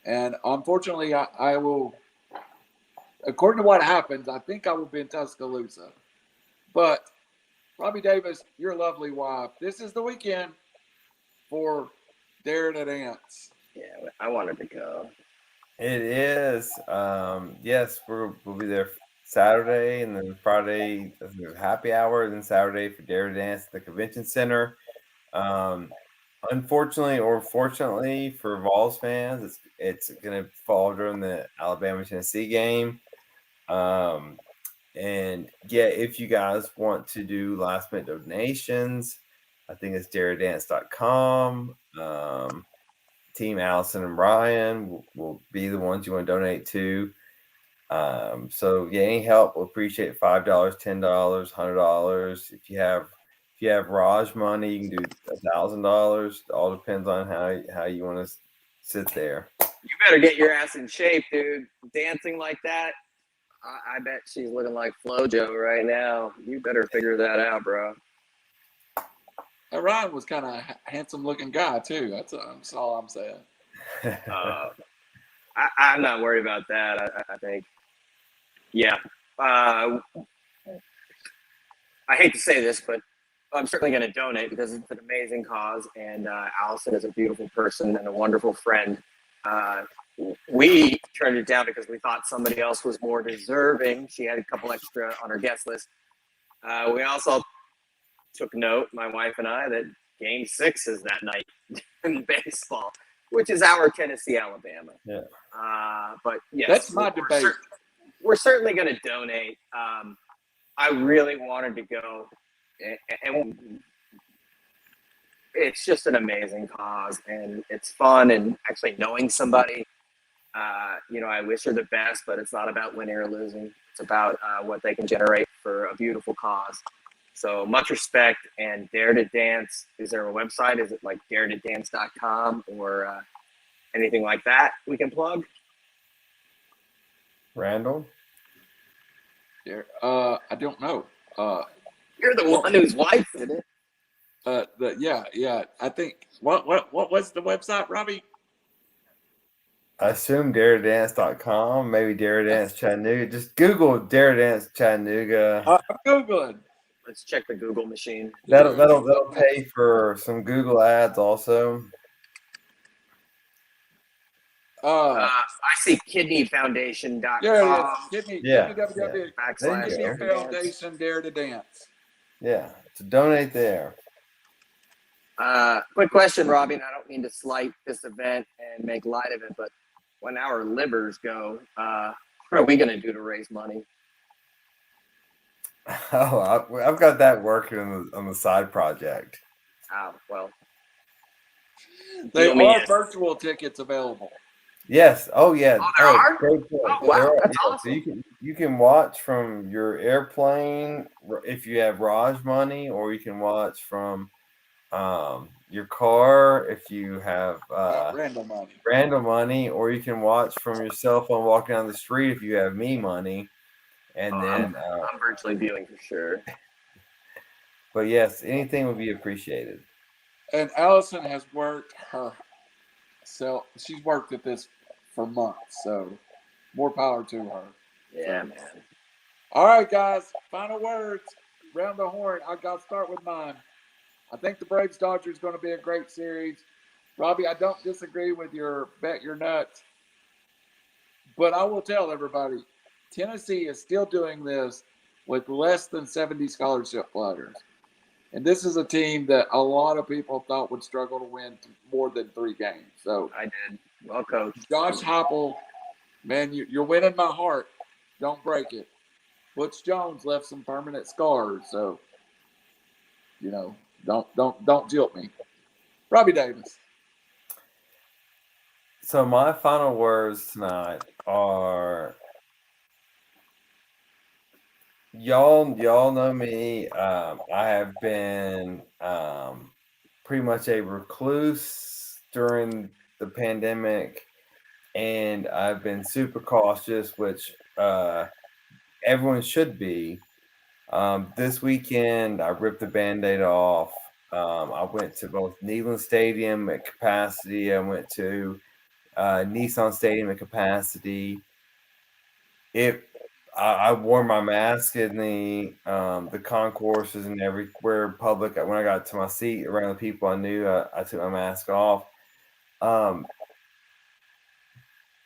And unfortunately, I will, according to what happens, I think I will be in Tuscaloosa. But, Robbie Davis, your lovely wife, this is the weekend for Dare to Dance.
Yeah, I wanted to go.
It is. Yes, we'll be there Saturday, and then Friday there's happy hour, and then Saturday for Dare to Dance at the convention center. Unfortunately or fortunately for Vols fans, it's going to fall during the Alabama-Tennessee game. And yeah, if you guys want to do last minute donations, I think it's daredance.com. Team Allison and Brian will be the ones you want to donate to. So yeah, any help, we'll appreciate $5, $10, $100. If you have Raj money, you can do $1,000. All depends on how you want to sit there.
You better get your ass in shape, dude. Dancing like that, I bet she's looking like FloJo right now. You better figure that out, bro.
Ryan was kind of a handsome-looking guy, too. That's all I'm saying.
I'm not worried about that. I think, yeah. I hate to say this, but I'm certainly going to donate because it's an amazing cause, and Allison is a beautiful person and a wonderful friend. we turned it down because we thought somebody else was more deserving. She had a couple extra on her guest list. We also took note, my wife and I, that Game 6 is that night in baseball, which is our Tennessee, Alabama.
Yeah.
But yes,
That's my debate.
We're certainly going to donate. I really wanted to go, and it's just an amazing cause, and it's fun, and actually knowing somebody. I wish her the best, but it's not about winning or losing. It's about what they can generate for a beautiful cause. So much respect. And Dare to Dance, is there a website? Is it like daretodance.com or anything like that we can plug?
Randall?
I don't know.
You're the one whose wife did it.
Yeah. I think what was the website, Robbie?
I assume daredance.com, maybe Dare to Dance Chattanooga. Just Google Dare to Dance Chattanooga.
I'm Googling.
Let's check the Google machine.
That'll pay for some Google ads also.
I see kidneyfoundation.com.
Yeah, Kidney
Yeah.
www.
There you
Kidney
go.
Foundation Dare to Dance.
Yeah, to donate there.
Quick question, Robbie, and I don't mean to slight this event and make light of it, but when our livers go, what are we going to do to raise money?
Oh, I've got that working on the side project.
Oh, well.
There
Deal me
are
in.
virtual tickets available.
Yes. Oh, yeah.
Oh, there are?
Great point.
Oh, wow,
There are.
that's
Yeah,
awesome.
So you can watch from your airplane if you have Rouge money, or you can watch from your car if you have
Random money.
money, or you can watch from your cell phone walking down the street if you have me money. And then,
I'm virtually viewing for sure.
but yes, anything would be appreciated.
And Allison has worked she's worked at this for months, so more power to her.
Yeah, man.
All right, guys, final words. Round the horn. I got to start with mine. I think the Braves Dodgers is going to be a great series. Robbie, I don't disagree with your bet your nuts, but I will tell everybody, Tennessee is still doing this with less than 70 scholarship players. And this is a team that a lot of people thought would struggle to win more than 3 games. So
I did. Well coached.
Josh Heupel, man, you're winning my heart. Don't break it. Butch Jones left some permanent scars, so don't jilt me. Robbie Davis.
So my final words tonight are, y'all know me. I have been pretty much a recluse during the pandemic, and I've been super cautious, which everyone should be. This weekend, I ripped the Band-Aid off. I went to both Neyland Stadium at capacity. I went to Nissan Stadium at capacity. I wore my mask in the concourses and everywhere public. When I got to my seat around the people I knew, I took my mask off.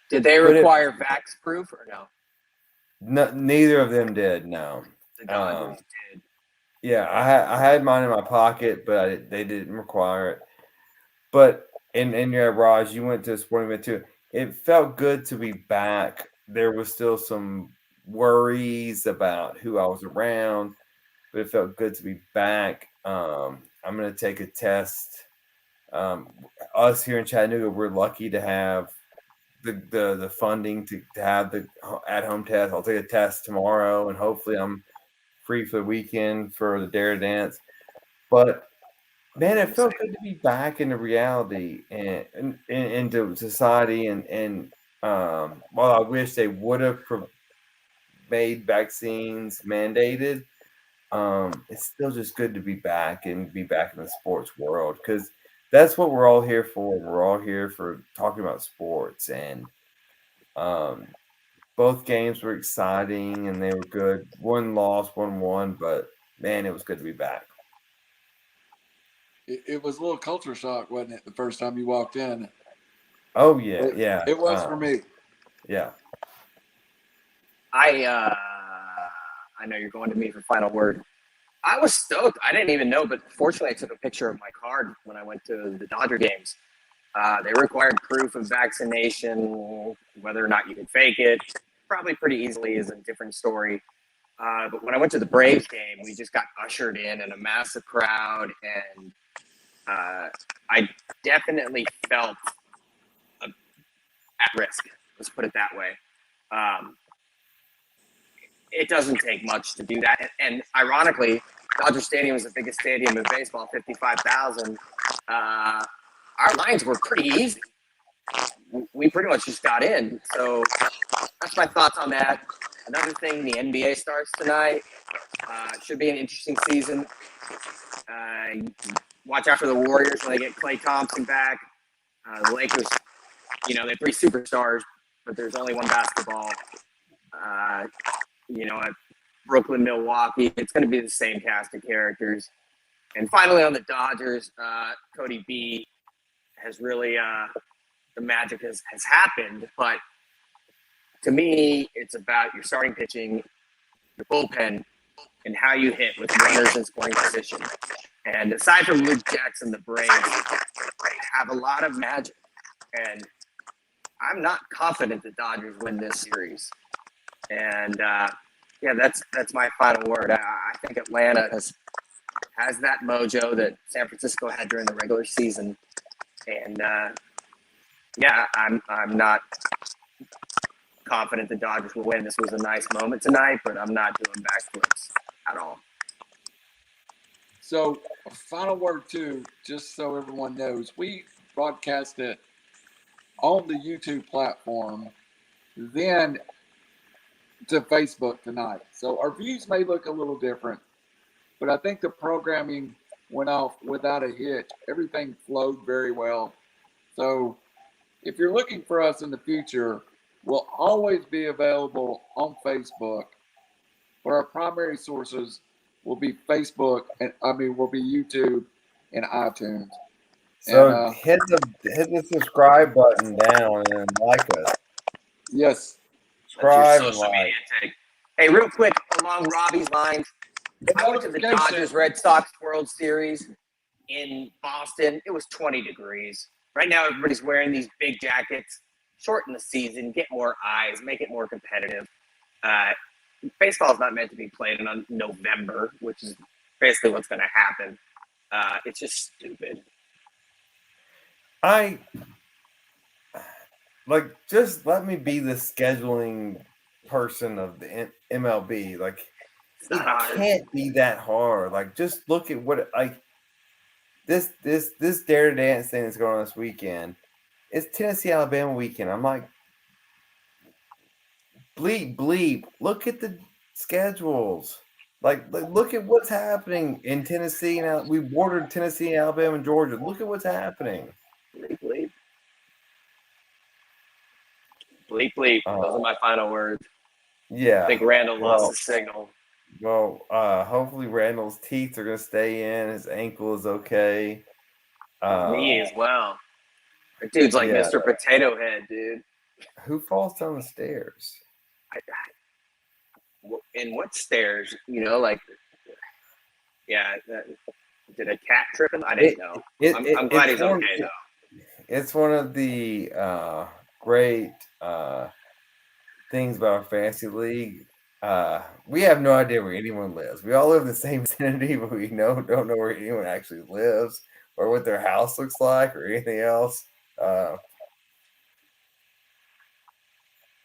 Did they require vax proof or no?
No, neither of them did. No.
The Dodgers did.
Yeah, I had mine in my pocket, but they didn't require it. But and yeah, Raj, you went to a sporting event too. It felt good to be back. There was still some worries about who I was around, but it felt good to be back. I'm gonna take a test. Us here in Chattanooga, we're lucky to have the funding to have the at-home test. I'll take a test tomorrow, and hopefully I'm free for the weekend for the Dare Dance. But man, it felt good to be back into reality and into society. And while I wish they would have made vaccines mandated, it's still just good to be back and be back in the sports world, because that's what we're all here for. We're all here for talking about sports, and both games were exciting and they were good. One lost, one won, but man, it was good to be back.
It was a little culture shock, wasn't it, the first time you walked in?
Oh yeah.
It was for me.
Yeah.
I know you're going to me for final word. I was stoked. I didn't even know, but fortunately, I took a picture of my card when I went to the Dodger games. They required proof of vaccination, whether or not you could fake it. Probably pretty easily is a different story. But when I went to the Braves game, we just got ushered in a massive crowd, and I definitely felt at risk. Let's put it that way. It doesn't take much to do that. And ironically, Dodger Stadium is the biggest stadium in baseball, 55,000. Our lines were pretty easy. We pretty much just got in. So that's my thoughts on that. Another thing, the NBA starts tonight. Should be an interesting season. Watch out for the Warriors when they get Klay Thompson back. The Lakers, they have 3 superstars, but there's only one basketball. At Brooklyn, Milwaukee, it's going to be the same cast of characters. And finally, on the Dodgers, Cody B has really the magic has happened. But to me, it's about your starting pitching, your bullpen, and how you hit with runners in scoring position. And aside from Luke Jackson, the Braves have a lot of magic. And I'm not confident the Dodgers win this series. And that's my final word. I think Atlanta has that mojo that San Francisco had during the regular season. And I'm not confident the Dodgers will win. This was a nice moment tonight, but I'm not doing backflips at all.
So, final word too, just so everyone knows, we broadcast it on the YouTube platform, then to Facebook tonight. So our views may look a little different, but I think the programming went off without a hitch. Everything flowed very well. So if you're looking for us in the future, we'll always be available on Facebook, but our primary sources will be Facebook will be YouTube and iTunes.
So
And,
hit the subscribe button down and like us.
Yes.
Subscribe
That's your
and
social
like.
media take. Hey, real quick, along Robbie's lines, I went to the Dodgers Red Sox World Series in Boston. It was 20 degrees. Right now, everybody's wearing these big jackets. Shorten the season, get more eyes, make it more competitive. Baseball is not meant to be played in November, which is basically what's going to happen. It's just stupid.
Just let me be the scheduling person of the MLB. It can't be that hard. Just look at what this Dare to Dance thing that's going on this weekend. It's Tennessee Alabama weekend. I'm like, bleep. Look at the schedules. Look at what's happening in Tennessee now. We bordered Tennessee, Alabama, and Georgia. Look at what's happening.
Bleep. Those are my final words.
Yeah.
I think Randall lost his signal.
Well, hopefully Randall's teeth are going to stay in. His ankle is okay.
Me as well. That dude's like Mr. Potato Head, dude.
Who falls down the stairs?
In what stairs? Did a cat trip him? I didn't know. I'm glad he's okay, though.
It's one of the great things about our fantasy league. We have no idea where anyone lives. We all live in the same vicinity, but we don't know where anyone actually lives or what their house looks like or anything else. I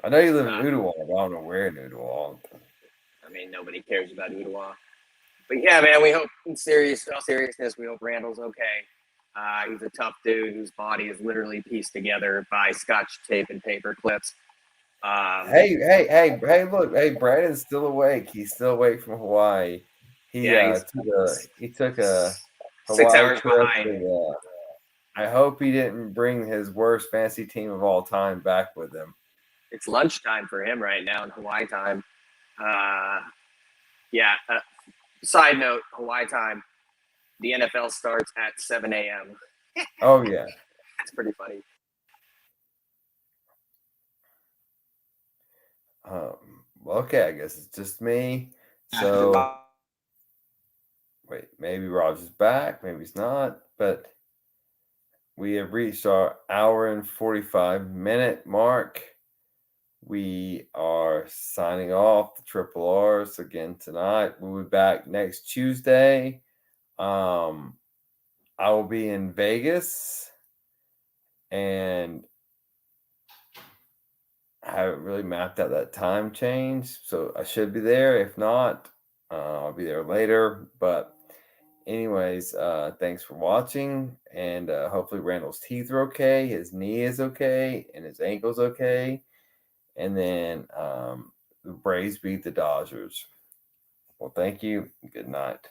know you live in Ottawa, but I don't know where in Ottawa.
I mean, nobody cares about Ottawa. But yeah, man, we hope all seriousness, we hope Randall's okay. He's a tough dude whose body is literally pieced together by scotch tape and paper clips.
Hey, look, Brandon's still awake. He's still awake from Hawaii. He took a Hawaii
6 hours
trip.
behind.
I hope he didn't bring his worst fantasy team of all time back with him.
It's lunchtime for him right now in Hawaii time. Side note, Hawaii time, the NFL starts at 7 a.m.
Oh, yeah.
That's pretty funny.
Well, okay, I guess it's just me. So wait, maybe Rob's is back, maybe he's not, but we have reached our hour and 45-minute mark. We are signing off the Triple R's again tonight. We'll be back next Tuesday. I will be in Vegas, and I haven't really mapped out that time change, so I should be there. If not, I'll be there later. But anyways, thanks for watching, and hopefully Randall's teeth are okay, his knee is okay, and his ankle's okay. And then the Braves beat the Dodgers. Well, thank you. Good night.